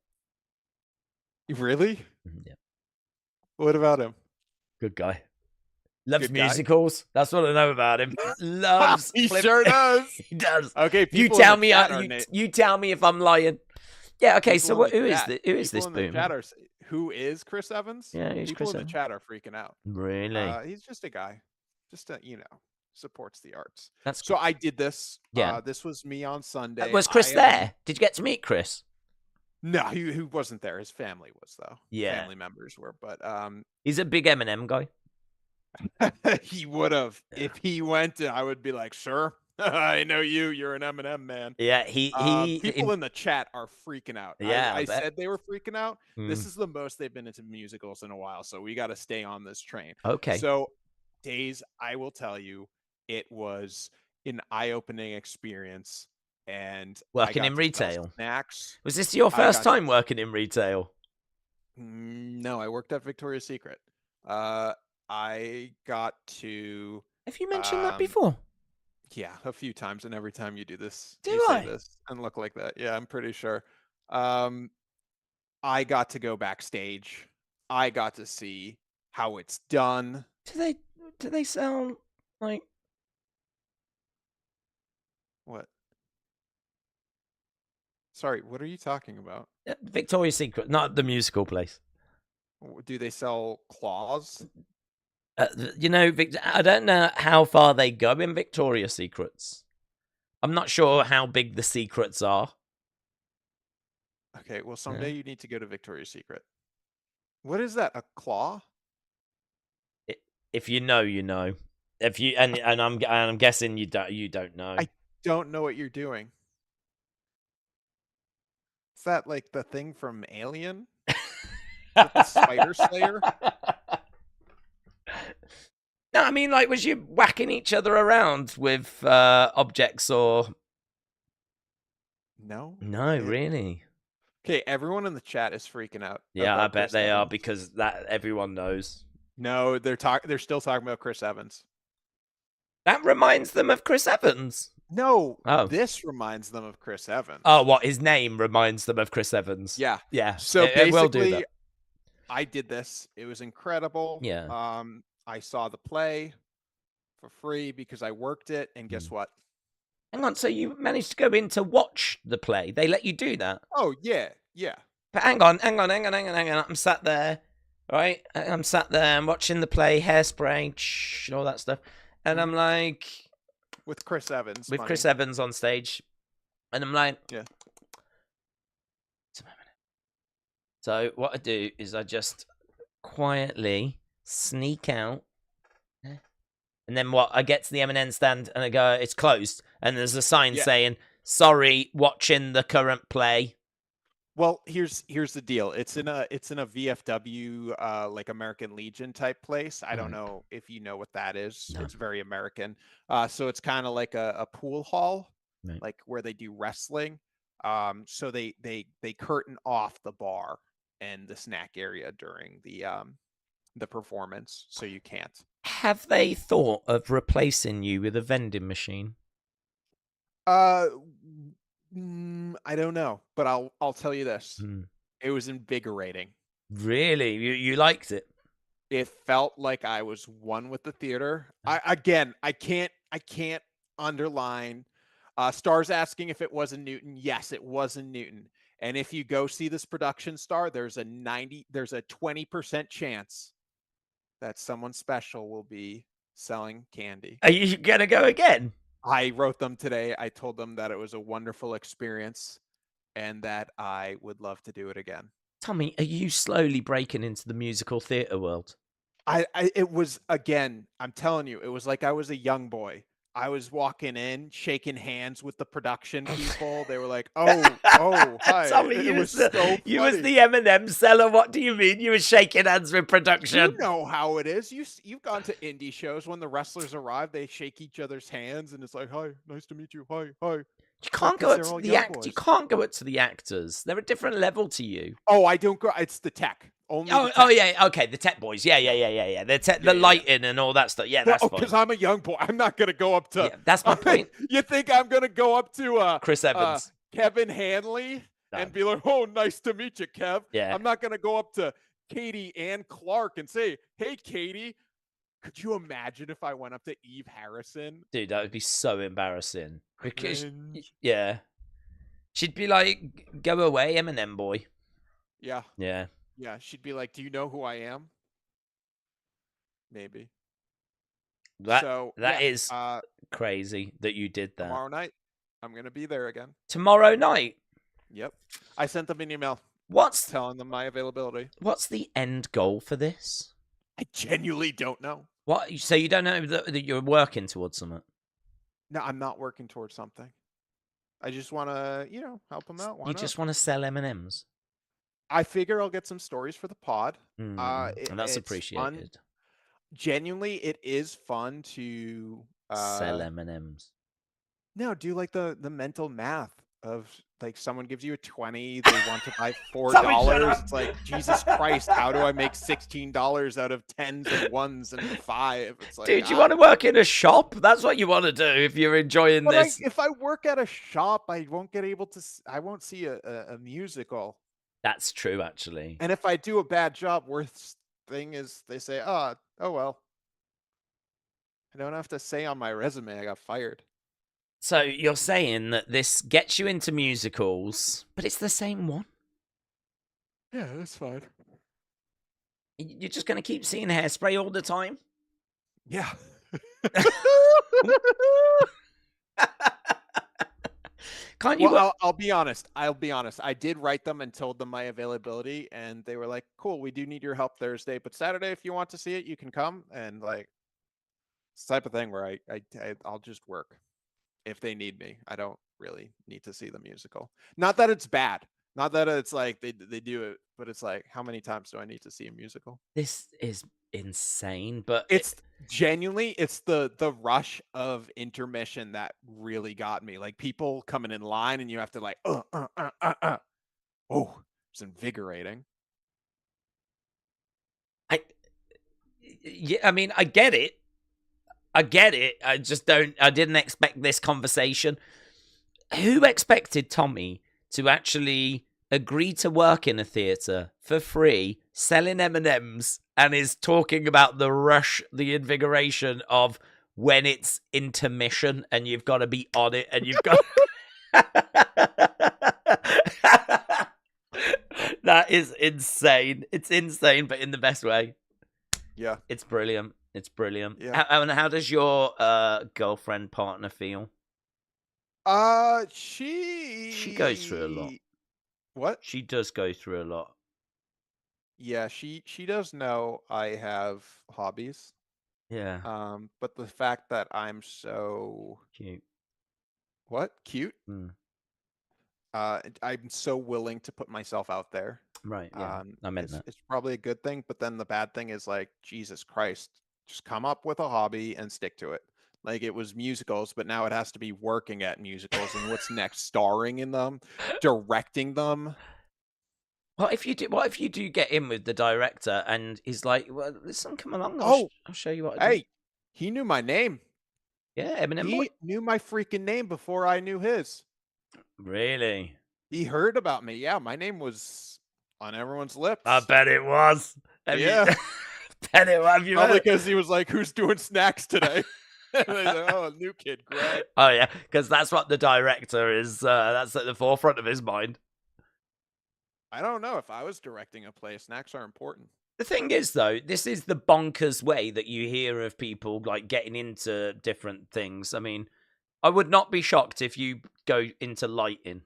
Really? Yeah. What about him? Good guy. Loves musicals. That's what I know about him. Loves. He sure does. He does. Okay, you tell me. You tell me if I'm lying. Yeah. Okay. So who is this? Who is this boom? Who is Chris Evans? Yeah, who's people Chris in the chat are freaking out. Really? He's just a guy. Just supports the arts. That's so. Cool. I did this. Yeah. This was me on Sunday. Was Chris there? Did you get to meet Chris? No, he wasn't there. His family was though. Yeah. Family members were, but he's a big M&M guy. He would have if he went. I would be like, sure. I know you. You're an M&M man. Yeah, people in the chat are freaking out. Yeah, I said they were freaking out. This is the most they've been into musicals in a while, so we got to stay on this train. Okay. So, Daze, I will tell you, it was an eye-opening experience. And working in retail. Snacks. Was this your first time working in retail? No, I worked at Victoria's Secret. I got to Have you mentioned that before? Yeah, a few times, and every time you do this, Do you I? say this and look like that. Yeah, I'm pretty sure. I got to go backstage. I got to see how it's done. Do they sound like What? Sorry, what are you talking about? Victoria's Secret, not the musical place? Do they sell claws? You know, I don't know how far they go in Victoria's Secrets. I'm not sure how big the secrets are. Okay, well, someday you need to go to Victoria's Secret. What is that? A claw? If you know, you know. If you and I'm guessing you don't know. I don't know what you're doing. Is that like the thing from Alien? With the spider slayer? No, I mean, like, was you whacking each other around with objects or? No. No, really. Okay, everyone in the chat is freaking out. Yeah, I bet Chris they Evans. are, because that everyone knows. No, they're still talking about Chris Evans. That reminds them of Chris Evans. No, this reminds them of Chris Evans. Oh, what? His name reminds them of Chris Evans. Yeah. Yeah. So it will do basically, that. I did this. It was incredible. Yeah. I saw the play for free because I worked it, and guess what? Hang on, so you managed to go in to watch the play? They let you do that? Oh, yeah, yeah. But hang on. I'm sat there, right? I'm sat there, I'm watching the play, Hairspray, all that stuff. And I'm like... With Chris Evans. With Chris Evans on stage. And I'm like... Yeah. So what I do is I just quietly sneak out. And then what? I get to the M&M stand and I go, it's closed. And there's a sign saying, sorry, watching the current play. Well, here's the deal. It's in a VFW like American Legion type place. I don't know if you know what that is. No. It's very American. So it's kind of like a pool hall, like where they do wrestling. So they curtain off the bar and the snack area during the performance, so you can't. Have they thought of replacing you with a vending machine? I don't know, but I'll tell you this. It was invigorating. Really? You liked it? It felt like I was one with the theater. I can't underline. Star's asking if it was in Newton. Yes, it was in Newton. And if you go see this production, Star, there's a 20% chance that someone special will be selling candy. Are you gonna go again? I wrote them today. I told them that it was a wonderful experience and that I would love to do it again. Tommy, are you slowly breaking into the musical theater world? It was, again, I'm telling you, it was like I was a young boy. I was walking in, shaking hands with the production people. They were like, "Oh, hi." Tommy, you was the M&M seller. What do you mean? You were shaking hands with production? You know how it is. You've gone to indie shows when the wrestlers arrive. They shake each other's hands, and it's like, "Hi, nice to meet you. Hi, hi." You can't go up to the act. You can't go up to the actors. They're a different level to you. Oh, I don't go. It's the tech. Only oh yeah, okay, the tech boys. Yeah. The lighting and all that stuff. Yeah, that's fine. Because I'm a young boy. I'm not gonna go up to. Yeah, that's my point. You think I'm gonna go up to Chris Evans, Kevin Hanley, and be like, "Oh, nice to meet you, Kev." Yeah. I'm not gonna go up to Katie Ann Clark and say, "Hey, Katie." Could you imagine if I went up to Eve Harrison? Dude, that would be so embarrassing. Because she'd be like, "Go away, M&M boy." Yeah. Yeah. Yeah, she'd be like, "Do you know who I am?" Maybe. That is crazy that you did that. Tomorrow night, I'm going to be there again. Tomorrow night? Yep. I sent them an email. Telling them my availability. What's the end goal for this? I genuinely don't know. What? So you don't know that you're working towards something? No, I'm not working towards something. I just want to, help them out. You just want to sell M&Ms? I figure I'll get some stories for the pod. And that's appreciated. Genuinely, it is fun to sell M&Ms. No, do like the mental math like someone gives you a 20, they want to buy $4. It's like, Jesus Christ, how do I make $16 out of tens and ones and 5? It's like, dude, you want to work in a shop? That's what you want to do if you're enjoying this. If I work at a shop, I won't see a musical. That's true, actually. And if I do a bad job, worst thing is they say, oh well. I don't have to say on my resume I got fired. So you're saying that this gets you into musicals, but it's the same one? Yeah, that's fine. You're just going to keep seeing Hairspray all the time? Yeah. Can't you? Well, I'll be honest. I did write them and told them my availability, and they were like, cool, we do need your help Thursday, but Saturday, if you want to see it, you can come. And like, it's the type of thing where I'll just work if they need me. I don't really need to see the musical. Not that it's bad. Not that it's like they do it, but it's like, how many times do I need to see a musical? This is insane, but it's genuinely, it's the rush of intermission that really got me. Like people coming in line and you have to like, oh, it's invigorating. I mean, I get it. I didn't expect this conversation. Who expected Tommy to actually agree to work in a theatre for free, selling M&Ms, and is talking about the rush, the invigoration of when it's intermission and you've got to be on it and you've got... That is insane. It's insane, but in the best way. Yeah. It's brilliant. It's brilliant. Yeah. And how does your girlfriend partner feel? She goes through a lot. What? She does go through a lot. Yeah, she does know I have hobbies. Yeah. But the fact that I'm so cute. What? Cute? I'm so willing to put myself out there. Right. Yeah. I meant that. It's probably a good thing, but then the bad thing is like, Jesus Christ, just come up with a hobby and stick to it. Like it was musicals, but now it has to be working at musicals. And what's next? Starring in them, directing them. What if you do get in with the director and he's like, "Well, listen, come along. I'll show you what I do." Hey, he knew my name. Yeah, Eminem He knew my freaking name before I knew his. Really? He heard about me. Yeah, my name was on everyone's lips. I bet it was. Yeah. Bet it was. Probably because he was like, "Who's doing snacks today?" And they said, "Oh, new kid, Greg." Oh yeah, because that's what the director is. That's at the forefront of his mind. I don't know. If I was directing a play, snacks are important. The thing is, though, this is the bonkers way that you hear of people like getting into different things. I mean, I would not be shocked if you go into lighting.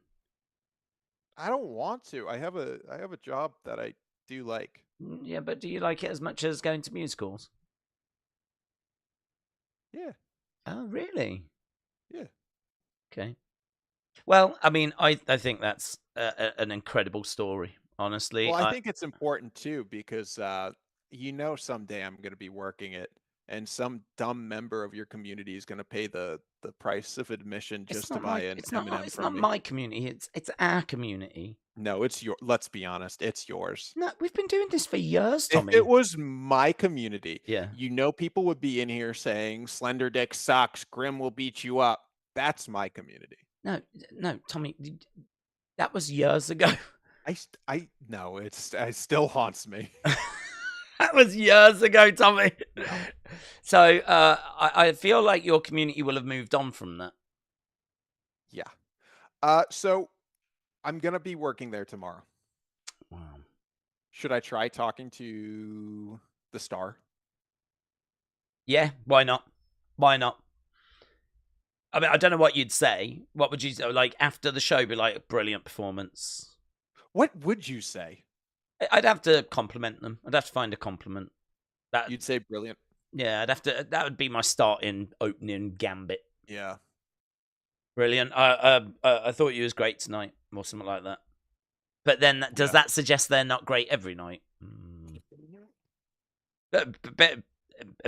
I don't want to. I have a job that I do like. Yeah, but do you like it as much as going to musicals? Yeah. Oh, really? Yeah. Okay. Well, I mean, I think that's an incredible story, honestly. Well, I think it's important, too, because someday I'm going to be working it, and some dumb member of your community is going to pay the price of admission just to buy an M&M from me. It's not my community. It's our community. No, it's your. Let's be honest, it's yours. No, we've been doing this for years, Tommy. If it was my community, yeah, people would be in here saying Slender Dick sucks, Grim will beat you up. That's my community. No, Tommy, that was years ago. I know it still haunts me. That was years ago, Tommy. So I feel like your community will have moved on from that. Yeah. So I'm gonna be working there tomorrow. Wow. Should I try talking to the star? Yeah, why not? Why not? I mean, I don't know what you'd say. What would you say? Like after the show, be like, brilliant performance. What would you say? I'd have to compliment them. I'd have to find a compliment. You'd say brilliant. Yeah, I'd have to. That would be my starting opening gambit. Yeah. Brilliant. I thought you was great tonight, or something like that. But then, does that suggest they're not great every night? A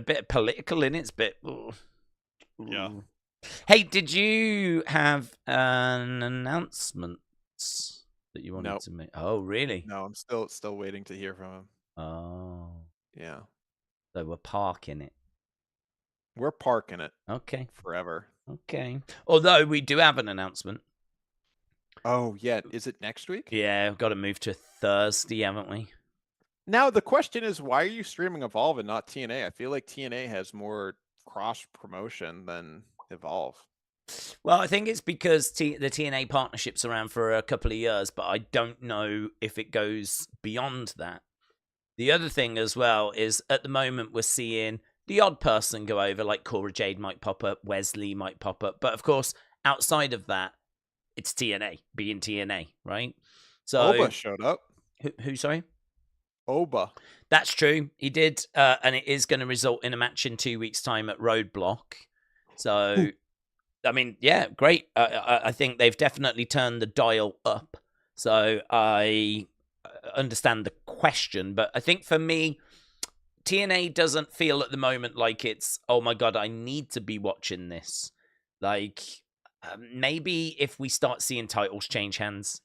bit political in it. It's a bit. Ooh. Yeah. Hey, did you have an announcement that you wanted to make? Oh, really? No, I'm still waiting to hear from him. Oh. Yeah. So we're parking it. We're parking it. Okay. Forever. Okay. Although we do have an announcement. Oh, yeah. Is it next week? Yeah, we've got to move to Thursday, haven't we? Now, the question is, why are you streaming Evolve and not TNA? I feel like TNA has more cross-promotion than Evolve. Well, I think it's because the TNA partnership's around for a couple of years, but I don't know if it goes beyond that. The other thing as well is at the moment we're seeing the odd person go over, like Cora Jade might pop up, Wesley might pop up. But of course, outside of that, it's TNA being TNA, right? So Oba showed up. Who sorry? Oba. That's true. He did, and it is going to result in a match in 2 weeks' time at Roadblock. So, I mean, yeah, great. I think they've definitely turned the dial up. So I understand the question, but I think for me, TNA doesn't feel at the moment like it's, oh my God, I need to be watching this. Like, maybe if we start seeing titles change hands,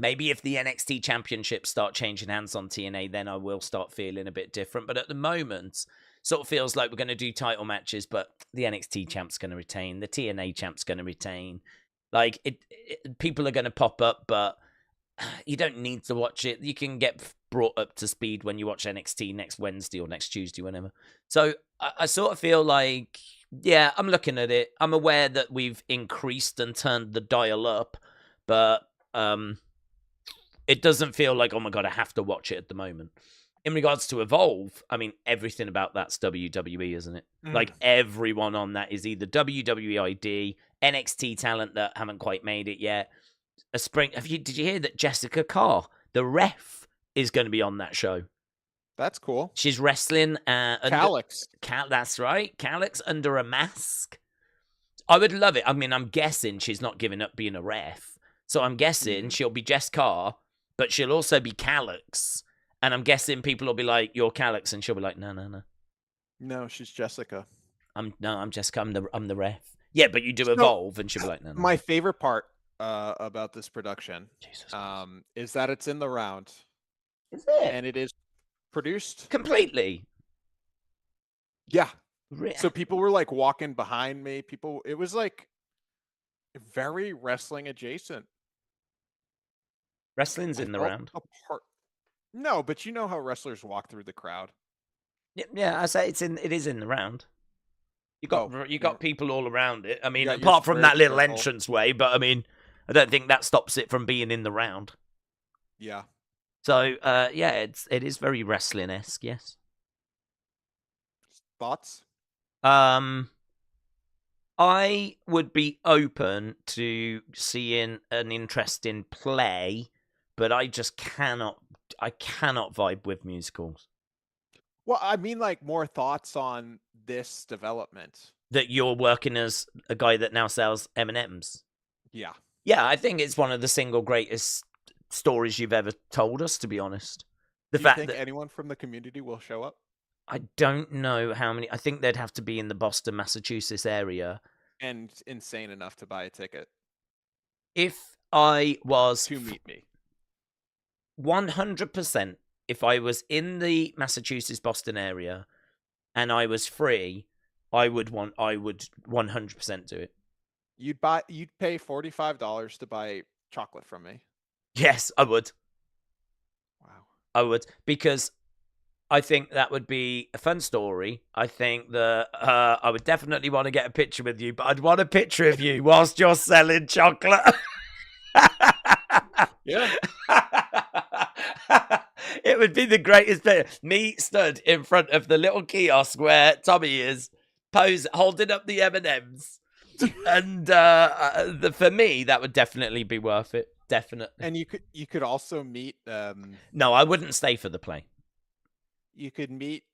maybe if the NXT championships start changing hands on TNA, then I will start feeling a bit different. But at the moment, sort of feels like we're going to do title matches, but the NXT champ's going to retain, the TNA champ's going to retain. Like, people are going to pop up, but you don't need to watch it. You can get brought up to speed when you watch NXT next Wednesday or next Tuesday, whenever. So I sort of feel like, yeah, I'm looking at it. I'm aware that we've increased and turned the dial up, but it doesn't feel like, oh my God, I have to watch it at the moment. In regards to Evolve, I mean, everything about that's WWE, isn't it? Like, everyone on that is either WWE ID, NXT talent that haven't quite made it yet. Did you hear that Jessica Carr, the ref, is going to be on that show? That's cool. She's wrestling Calix. That's right. Calix under a mask. I would love it. I mean, I'm guessing she's not giving up being a ref. So I'm guessing she'll be Jess Carr, but she'll also be Calix. And I'm guessing people will be like, "You're Calix," and she'll be like, "No. No, she's Jessica. I'm Jessica. I'm the ref." Yeah, but you do Evolve, and she'll be like, "No." My favorite part about this production is that it's in the round. Is it? And it is produced completely. Yeah. So people were like walking behind me. It was like very wrestling adjacent. Wrestling's in the round. No, but you know how wrestlers walk through the crowd. Yeah, I say it is in the round. You got people all around it. I mean, apart from that little entrance way, but I mean, I don't think that stops it from being in the round. Yeah. So, yeah, it is very wrestling-esque, yes. Thoughts? I would be open to seeing an interesting play, but I just cannot vibe with musicals. Well, I mean, like, more thoughts on this development. That you're working as a guy that now sells M&Ms. Yeah. Yeah, I think it's one of the single greatest stories you've ever told us, to be honest. Do you think anyone from the community will show up? I don't know how many. I think they'd have to be in the Boston, Massachusetts area. And insane enough to buy a ticket. If I was... To meet me. 100%. If I was in the Massachusetts, Boston area, and I was free, I would 100% do it. You'd pay $45 to buy chocolate from me. Yes, I would. Wow. I would, because I think that would be a fun story. I think that I would definitely want to get a picture with you, but I'd want a picture of you whilst you're selling chocolate. Yeah. It would be the greatest thing. Me stood in front of the little kiosk where Tommy is, holding up the M&Ms. And for me, that would definitely be worth it. Definitely. And you could also meet... No, I wouldn't stay for the play. You could meet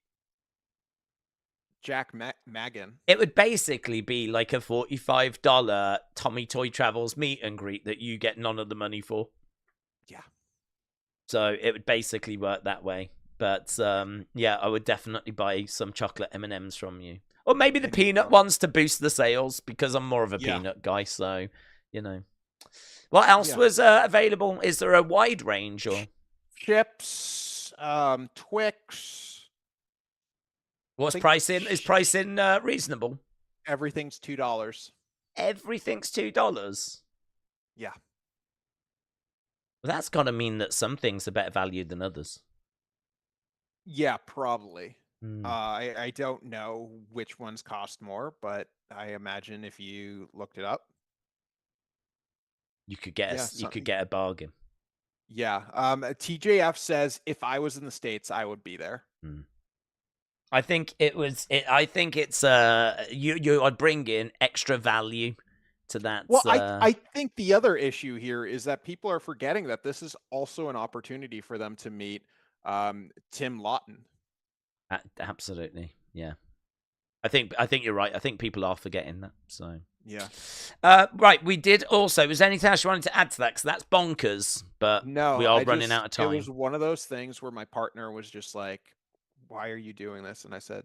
Jack Magan. It would basically be like a $45 Tommy Toy Travels meet and greet that you get none of the money for. Yeah. So it would basically work that way. But yeah, I would definitely buy some chocolate M&Ms from you. Or maybe the peanut ones to boost the sales, because I'm more of a peanut guy, so, you know. What else was available? Is there a wide range? Or chips, Twix. What's pricing? Is pricing reasonable? Everything's $2. Everything's $2? Yeah. Well, that's got to mean that some things are better valued than others. Yeah, probably. I don't know which ones cost more, but I imagine if you looked it up, you could get a bargain. Yeah. TJF says if I was in the States, I would be there. I think I think it's I'd bring in extra value to that. Well, I think the other issue here is that people are forgetting that this is also an opportunity for them to meet Tim Lawton. Absolutely, yeah. I think you're right. I think people are forgetting that. So yeah. Right. We did also. Was there anything else you wanted to add to that? Because that's bonkers. But no, we are running out of time. It was one of those things where my partner was just like, "Why are you doing this?" And I said,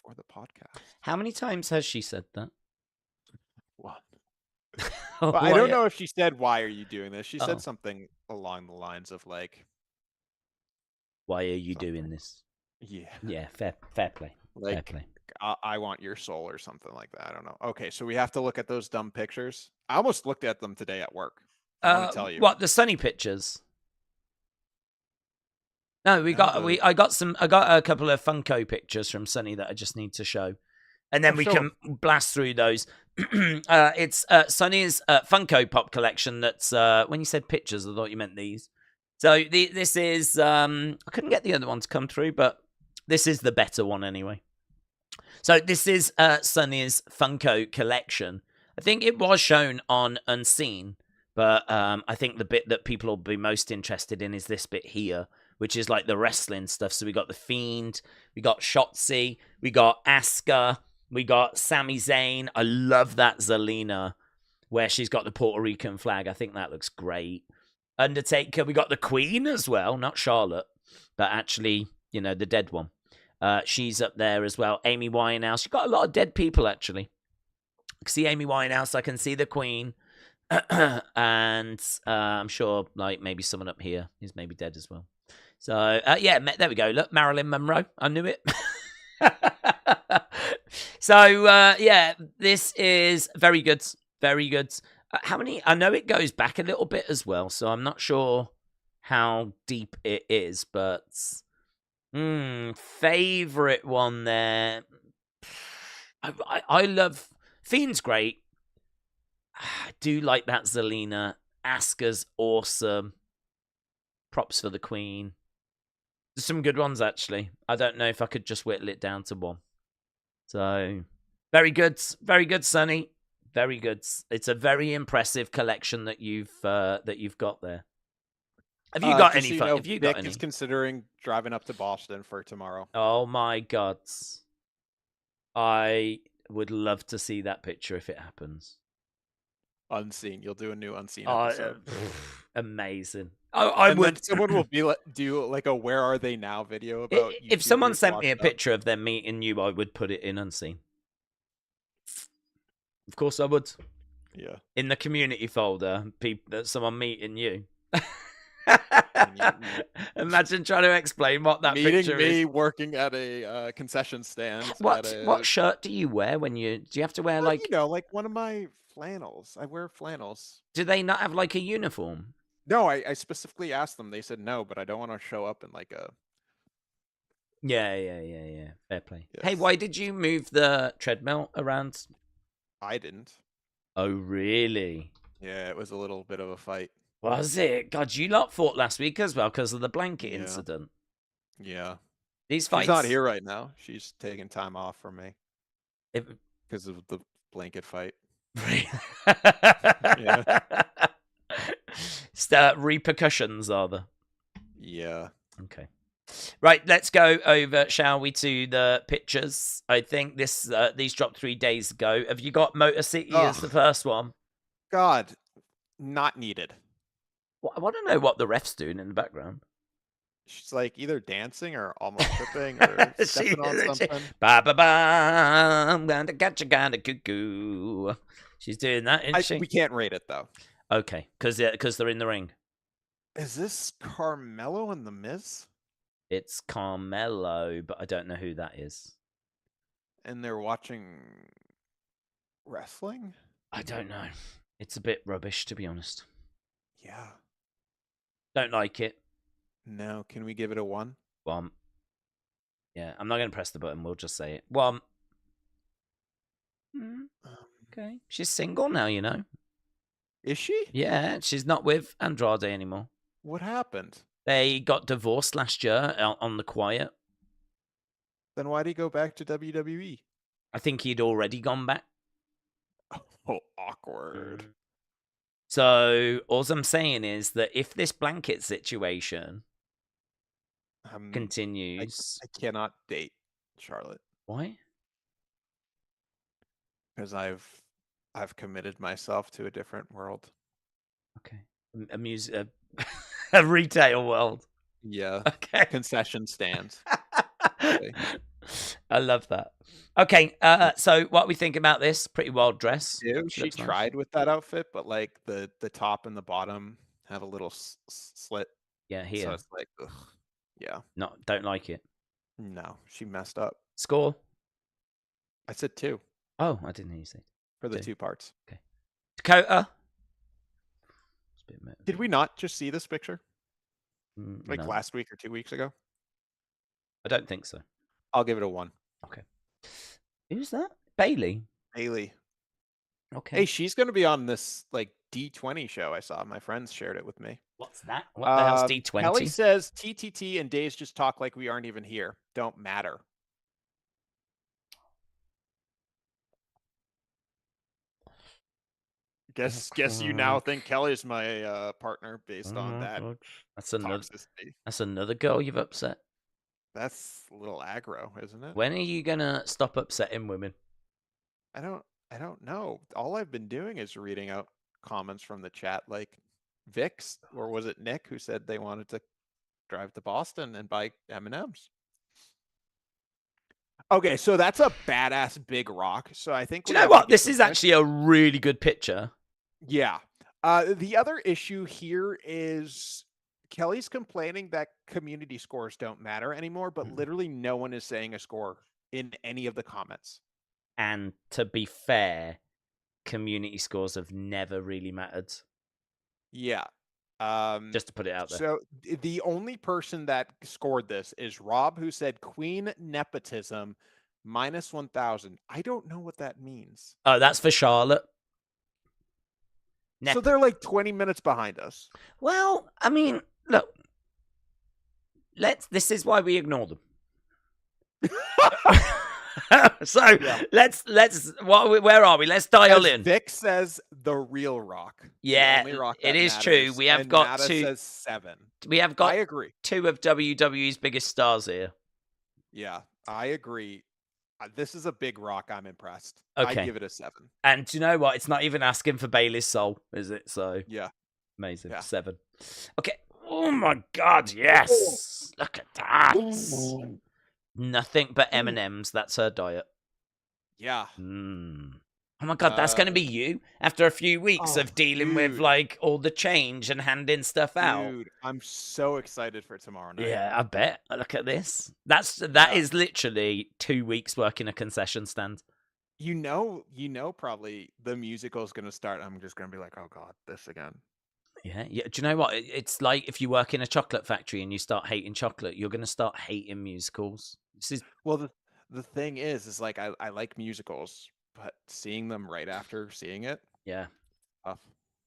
"For the podcast." How many times has she said that? What? Well, I don't know if she said, "Why are you doing this?" She said something along the lines of like, "Why are you doing this?" Yeah. Yeah. Fair play. Like, fair play. I want your soul or something like that. I don't know. Okay, so we have to look at those dumb pictures. I almost looked at them today at work. I want to tell you. What, the Sunny pictures? No, I got a couple of Funko pictures from Sunny that I just need to show. And then we can blast through those. It's Sunny's Funko Pop collection. That's when you said pictures, I thought you meant these. So this is I couldn't get the other one to come through, but this is the better one anyway. So this is Sunny's Funko collection. I think it was shown on Unseen, but I think the bit that people will be most interested in is this bit here, which is like the wrestling stuff. So we got The Fiend, we got Shotzi, we got Asuka, we got Sami Zayn. I love that Zelina where she's got the Puerto Rican flag. I think that looks great. Undertaker, we got the Queen as well, not Charlotte, but actually, you know, the dead one. She's up there as well. Amy Winehouse. You've got a lot of dead people, actually. I can see Amy Winehouse. I can see the Queen. And I'm sure, like, maybe someone up here is maybe dead as well. So, yeah, there we go. Look, Marilyn Monroe. I knew it. So, yeah, this is very good. Very good. How many? I know it goes back a little bit as well, so I'm not sure how deep it is, but favorite one there. I love Fiend's great. I do like that Zelina. Asuka's awesome. Props for the Queen. There's some good ones actually. I don't know if I could just whittle it down to one. So very good, Sonny. Very good. It's a very impressive collection that you've got there. Have you got any fun? Have you got any? Is considering driving up to Boston for tomorrow. Oh my God. I would love to see that picture if it happens. Unseen. You'll do a new Unseen episode. Amazing. I would. Someone will do like a "Where Are They Now" video about. If someone sent me a picture of them meeting you, I would put it in Unseen. Of course, I would. Yeah. In the community folder, someone meeting you. Imagine trying to explain what that picture is. Meeting me working at a concession stand. What shirt do you wear when do you have to wear like one of my flannels? I wear flannels. Do they not have like a uniform? No, I specifically asked them. They said no, but I don't want to show up in like a. Yeah. Fair play. Yes. Hey, why did you move the treadmill around? I didn't. Oh, really? Yeah, it was a little bit of a fight. Was it? God, you lot fought last week as well because of the blanket incident. Yeah. These fights. She's not here right now. She's taking time off from me. Because of the blanket fight. Yeah. Repercussions are there. Yeah. Okay. Right, let's go over, shall we, to the pictures. I think these dropped 3 days ago. Have you got Motor City as the first one? God, not needed. Well, I want to know what the ref's doing in the background. She's like either dancing or almost tripping or stepping on something. Ba ba ba, I'm gonna catch a kind of cuckoo. She's doing that, isn't she? We can't rate it though. Okay, because they're in the ring. Is this Carmelo and The Miz? It's Carmelo, but I don't know who that is. And they're watching wrestling? I don't know. It's a bit rubbish, to be honest. Yeah. Don't like it. No. Can we give it a 1? 1. Yeah, I'm not going to press the button. We'll just say it. 1. Okay. She's single now, you know. Is she? Yeah, she's not with Andrade anymore. What happened? They got divorced last year on the quiet. Then why did he go back to WWE? I think he'd already gone back. Oh, awkward. So, all I'm saying is that if this blanket situation continues... I cannot date Charlotte. Why? Because I've committed myself to a different world. Okay. A retail world. Yeah. Okay. Concession stands. I love that. Okay, so what we think about this? Pretty wild dress. Dude, she tried with that outfit, but like the top and the bottom have a little slit. Yeah, here. So it's like, ugh. Yeah. No, don't like it. No, she messed up. Score? I said 2. Oh, I didn't hear you say. For the 2 parts. Okay. Dakota? Did we not just see this picture? Like No. last week or 2 weeks ago? I don't think so. I'll give it a 1. Okay. Who's that? Bayley. Bayley. Okay. Hey, she's going to be on this like D20 show I saw. My friends shared it with me. What's that? What the hell's D20? Kelly says TTT and Daze just talk like we aren't even here. Don't matter. Guess you now think Kelly's my partner based on that. That's another girl you've upset. That's a little aggro, isn't it? When are you gonna stop upsetting women? I don't know. All I've been doing is reading out comments from the chat, like Vix, or was it Nick, who said they wanted to drive to Boston and buy M&Ms. Okay, so that's a badass big rock. So I think. Do you know what? This is actually a really good picture. Yeah. The other issue here is Kelly's complaining that community scores don't matter anymore, but literally no one is saying a score in any of the comments. And to be fair, community scores have never really mattered. Yeah. Just to put it out there. So the only person that scored this is Rob, who said Queen nepotism -1,000. I don't know what that means. Oh, that's for Charlotte. So they're like 20 minutes behind us. Well, I mean, look. This is why we ignore them. So yeah. let's where are we? Let's dial in. Vic says the real rock. Yeah, rock it is matters, true. We have got Nada says 7. We have got I agree. 2 of WWE's biggest stars here. Yeah, I agree. This is a big rock. I'm impressed. Okay. I give it a 7. And do you know what? It's not even asking for Bayley's soul, is it? So yeah, amazing. Yeah. 7. Okay. Oh my God! Yes. Look at that. Nothing but M&Ms. That's her diet. Yeah. Oh my God, that's going to be you after a few weeks of dealing with like all the change and handing stuff out. Dude, I'm so excited for tomorrow night. Yeah, I bet. Look at this. That is literally 2 weeks working a concession stand. You know, probably the musical is going to start. I'm just going to be like, oh God, this again. Yeah. Do you know what? It's like if you work in a chocolate factory and you start hating chocolate, you're going to start hating musicals. Well, the thing is like I like musicals, but seeing them right after seeing it, yeah, tough.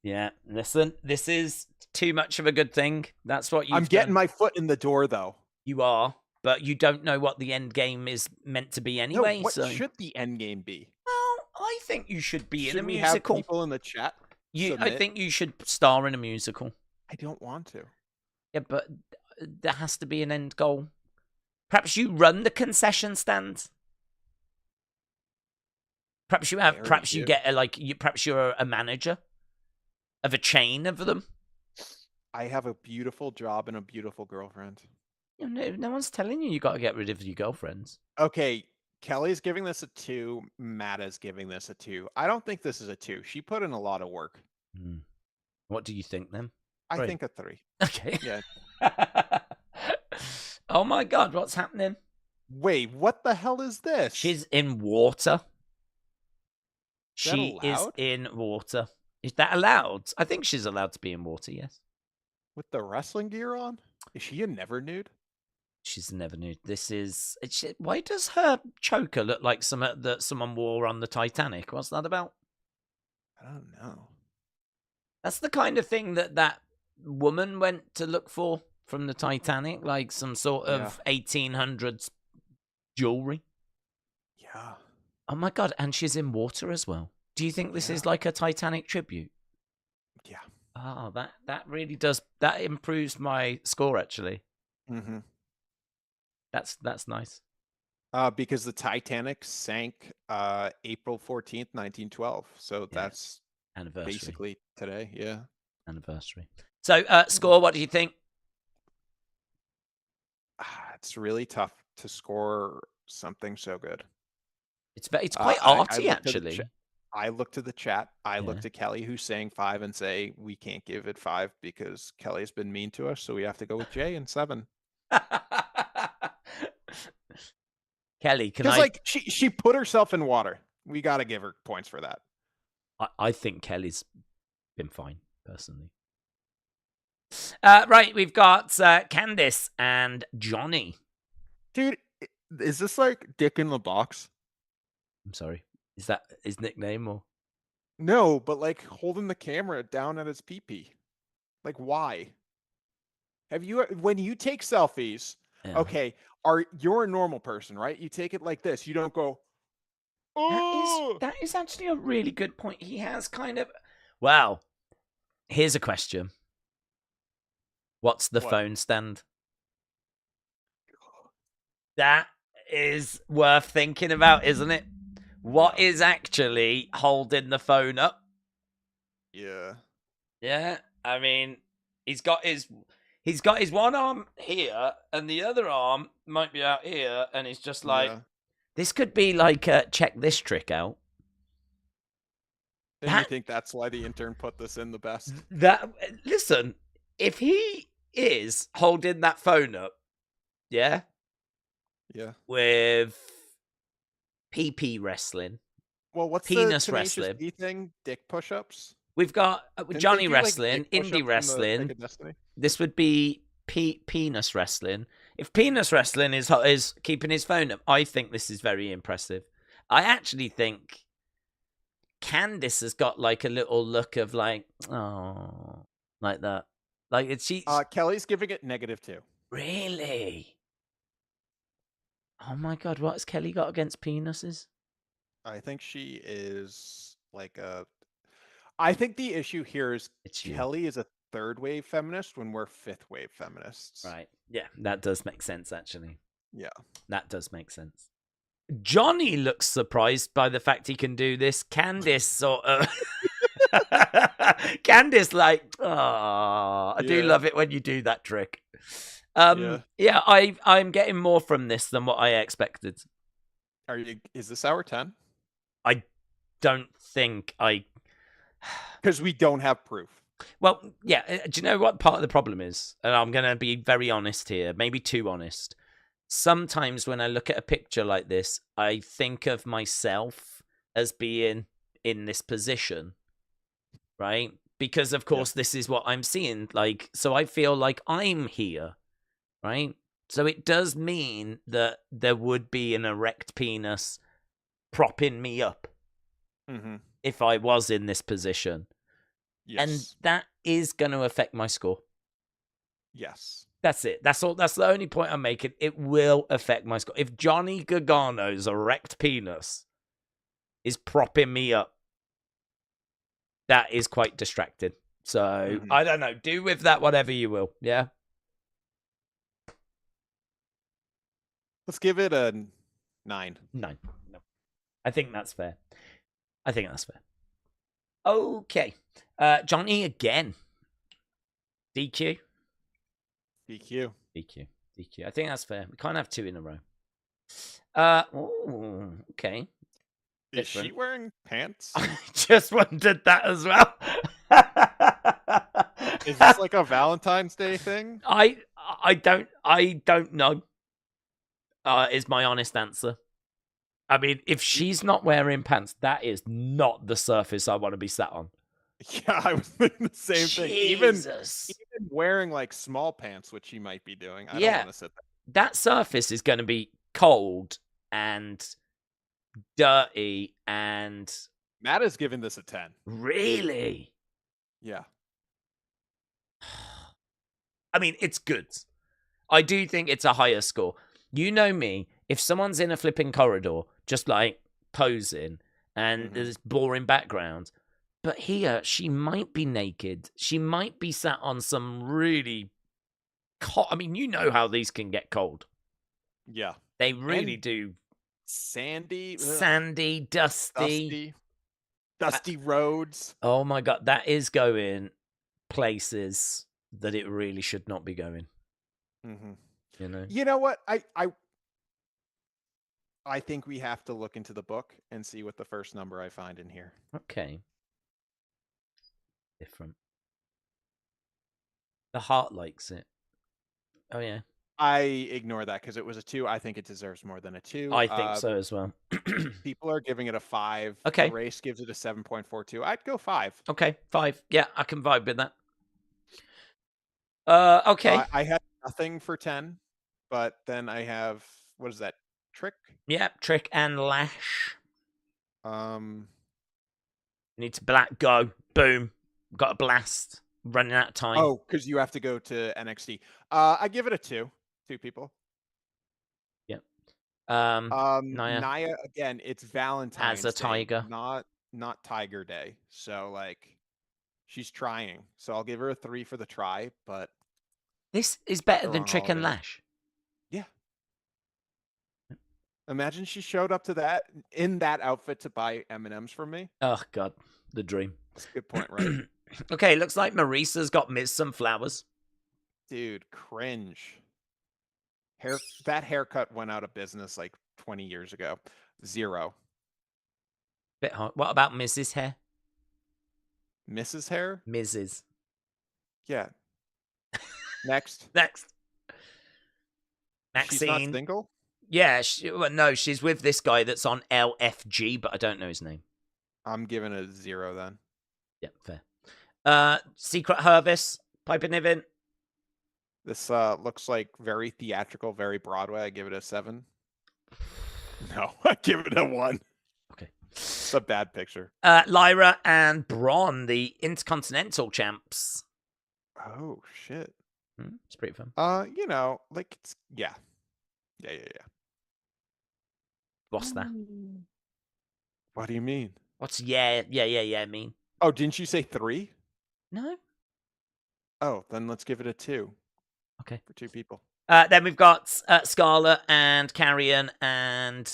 Yeah. Listen, this is too much of a good thing. That's what I'm getting my foot in the door, though. You are, but you don't know what the end game is meant to be anyway. No, what should the end game be? Well, I think you should be in a musical. Have people in the chat. I think you should star in a musical. I don't want to. Yeah, but there has to be an end goal. Perhaps you run the concession stand. Perhaps you have. Perhaps you get perhaps you're a manager of a chain of them. I have a beautiful job and a beautiful girlfriend. No one's telling you got to get rid of your girlfriends. Okay, Kelly's giving this a 2. Matta's giving this a 2. I don't think this is a 2. She put in a lot of work. What do you think then? I think a 3. Okay. Yeah. Oh my God, what's happening? Wait, what the hell is this? She's in water. She is in water. Is that allowed? I think she's allowed to be in water, yes. With the wrestling gear on? Is she a never nude? She's never nude. This is... Why does her choker look like something that someone wore on the Titanic? What's that about? I don't know. That's the kind of thing that woman went to look for from the Titanic, like some sort of 1800s jewelry. Yeah. Oh my God, and she's in water as well. Do you think this is like a Titanic tribute? Yeah. Oh, that really does... That improves my score, actually. Mm-hmm. That's nice. Because the Titanic sank April 14th, 1912. So that's anniversary. Basically today, yeah. Anniversary. So, score, what do you think? It's really tough to score something so good. It's quite arty, actually. I looked at the chat. I looked at Kelly, who's saying 5, and say we can't give it 5 because Kelly's been mean to us, so we have to go with Jay and 7. Kelly, because like she put herself in water. We got to give her points for that. I think Kelly's been fine, personally. Right, we've got Candice and Johnny. Dude, is this like Dick in the Box? I'm sorry. Is that his nickname or? No, but like holding the camera down at his pee-pee. Like, why? Have you, when you take selfies, okay, you're a normal person, right? You take it like this. You don't go, oh! That is actually a really good point. He has kind of... Well, here's a question. What's the phone stand? That is worth thinking about, isn't it? What is actually holding the phone up? Yeah. Yeah, I mean, he's got his one arm here, and the other arm might be out here, and he's just like, this could be like a check this trick out. And you think that's why the intern put this in the best? Listen, if he is holding that phone up, yeah, with PP wrestling. Well, what's penis the wrestling thing? Dick push-ups. We've got Johnny wrestling, indie wrestling. This would be penis wrestling. If penis wrestling is keeping his phone up, I think this is very impressive. I actually think Candice has got like a little look of like, oh, like that. Like it's Kelly's giving it -2. Really? Oh my God, what has Kelly got against penises? I think she is like I think the issue here is Kelly is a 3rd wave feminist when we're 5th wave feminists. Right. Yeah, that does make sense, actually. Yeah. That does make sense. Johnny looks surprised by the fact he can do this. Candice sort of... Candice like, oh, I do love it when you do that trick. Yeah, I'm getting more from this than what I expected. Is this our 10? I don't think because we don't have proof. Well, yeah, do you know what part of the problem is? And I'm going to be very honest here, maybe too honest. Sometimes when I look at a picture like this, I think of myself as being in this position, right? Because, of course, this is what I'm seeing. Like, so I feel like I'm here, right? So it does mean that there would be an erect penis propping me up if I was in this position. Yes. And that is going to affect my score. Yes. That's it. That's all. That's the only point I'm making. It will affect my score. If Johnny Gargano's erect penis is propping me up, that is quite distracting. So, I don't know. Do with that whatever you will. Yeah? Let's give it a 9. 9. No. I think that's fair. Okay. Johnny again. DQ. DQ. I think that's fair. We can't have 2 in a row. Okay. Is she wearing pants? I just wondered that as well. Is this like a Valentine's Day thing? I don't know. Is my honest answer. I mean, if she's not wearing pants, that is not the surface I want to be sat on. Yeah, I was thinking the same thing. Even wearing like small pants, which she might be doing. I don't want to sit there. That surface is going to be cold and dirty, and Matt is giving this a 10. Really? Yeah. I mean, it's good. I do think it's a higher score. You know me, if someone's in a flipping corridor, just like posing, and there's boring background, but here she might be naked. She might be sat on some really I mean, you know how these can get cold. Yeah. They really do. Sandy, dusty roads. Oh my God, that is going places that it really should not be going. You know what? I think we have to look into the book and see what the first number I find in here. Okay. Different. The heart likes it. Oh yeah. I ignore that because it was a 2. I think it deserves more than a 2. I think so as well. People are giving it a 5. Okay. The race gives it a 7.42. I'd go 5. Okay, 5. Yeah, I can vibe with that. Okay. I had nothing for 10, but then I have, what is that? Trick? Yeah, Trick and Lash. Need to go. Boom. Got a blast. Running out of time. Oh, because you have to go to NXT. I give it a 2. 2 people. Yep. Nia, again, it's Valentine's as a tiger. Day, not Tiger Day. So like she's trying. So I'll give her a 3 for the try, but this is better than Trick and Lash. Yeah. Imagine she showed up to that in that outfit to buy M&Ms from me. Oh God, the dream. That's a good point, right? Okay, looks like Marisa's got Miz some flowers. Dude, cringe. That haircut went out of business like 20 years ago. 0. Bit hot. What about Mrs. hair? Mrs. hair? Mrs. Yeah. Next. Maxine. She's not single? Yeah, no, she's with this guy that's on LFG, but I don't know his name. I'm giving it a 0 then. Yeah, fair. Secret Harvest, Piper Niven. This looks like very theatrical, very Broadway. I give it a 7. No, I give it a 1. Okay. It's a bad picture. Lyra and Braun, the Intercontinental champs. Oh, shit. It's pretty fun. Like, it's, yeah. What's that? What do you mean? What's yeah mean? Oh, didn't you say 3? No. Oh, then let's give it a 2. Okay. For 2 people. Then we've got Scarlett and Carrion and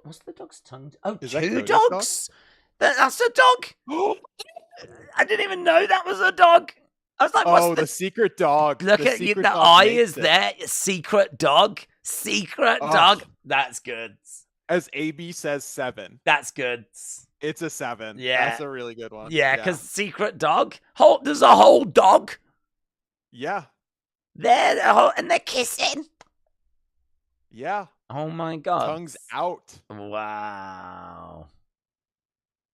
what's the dog's tongue? Oh, Is 2 dogs? That's a dog. I didn't even know that was a dog. I was like, what's the secret dog. Look at you. The eye is there. Secret dog. Secret dog. That's good. As AB says, 7. That's good. It's a 7. Yeah. That's a really good one. Yeah, because secret dog. There's a whole dog. Yeah. And they're kissing. Yeah. Oh my God. Tongues out. Wow.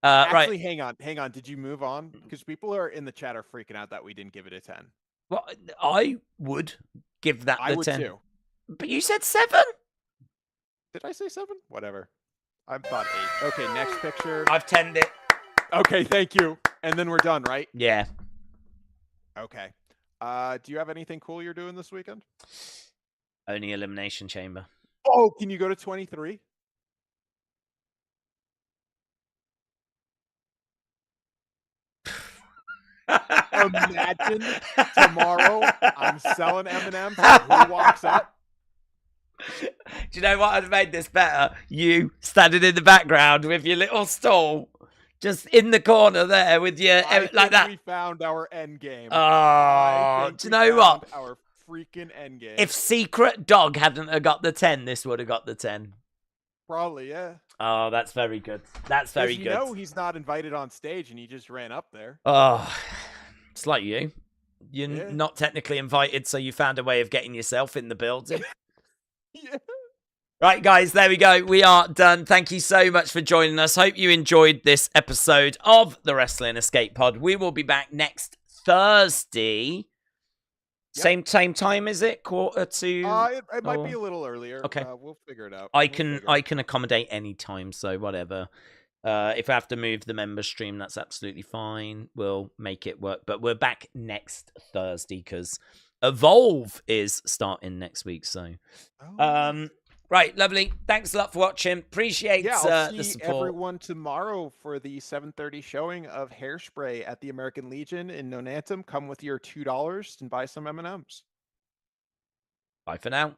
Actually, right. hang on. Did you move on? Because people are in the chat are freaking out that we didn't give it a 10. Well, I would give that the 10. I would too. But you said 7? Did I say 7? Whatever. I thought 8. Okay, next picture. I've 10'd it. Okay, thank you. And then we're done, right? Yeah. Okay. Do you have anything cool you're doing this weekend? Only Elimination Chamber. Oh, can you go to 23? Imagine tomorrow I'm selling M&Ms. Who walks up? Do you know what has made this better? You standing in the background with your little stall, just in the corner there with your like that. We found our end game. Oh, do you know what? Our freaking endgame. If Secret Dog hadn't got the 10, this would have got the 10. Probably, yeah. Oh, that's very good. That's very good. You know he's not invited on stage, and he just ran up there. Oh, it's like you. You're not technically invited, so you found a way of getting yourself in the building. Yeah. Right, guys, there we go. We are done. Thank you so much for joining us. Hope you enjoyed this episode of the Wrestling Escape Pod. We will be back next Thursday. Yep. Same time, is it? 1:45? It might be a little earlier. Okay. We'll figure it out. I can accommodate any time, so whatever. If I have to move the member stream, that's absolutely fine. We'll make it work. But we're back next Thursday because Evolve is starting next week. So, right, lovely. Thanks a lot for watching. Appreciate I'll the see support. everyone tomorrow for the 7:30 showing of Hairspray at the American Legion in Nonantum. Come with your $2 and buy some M&Ms. Bye for now.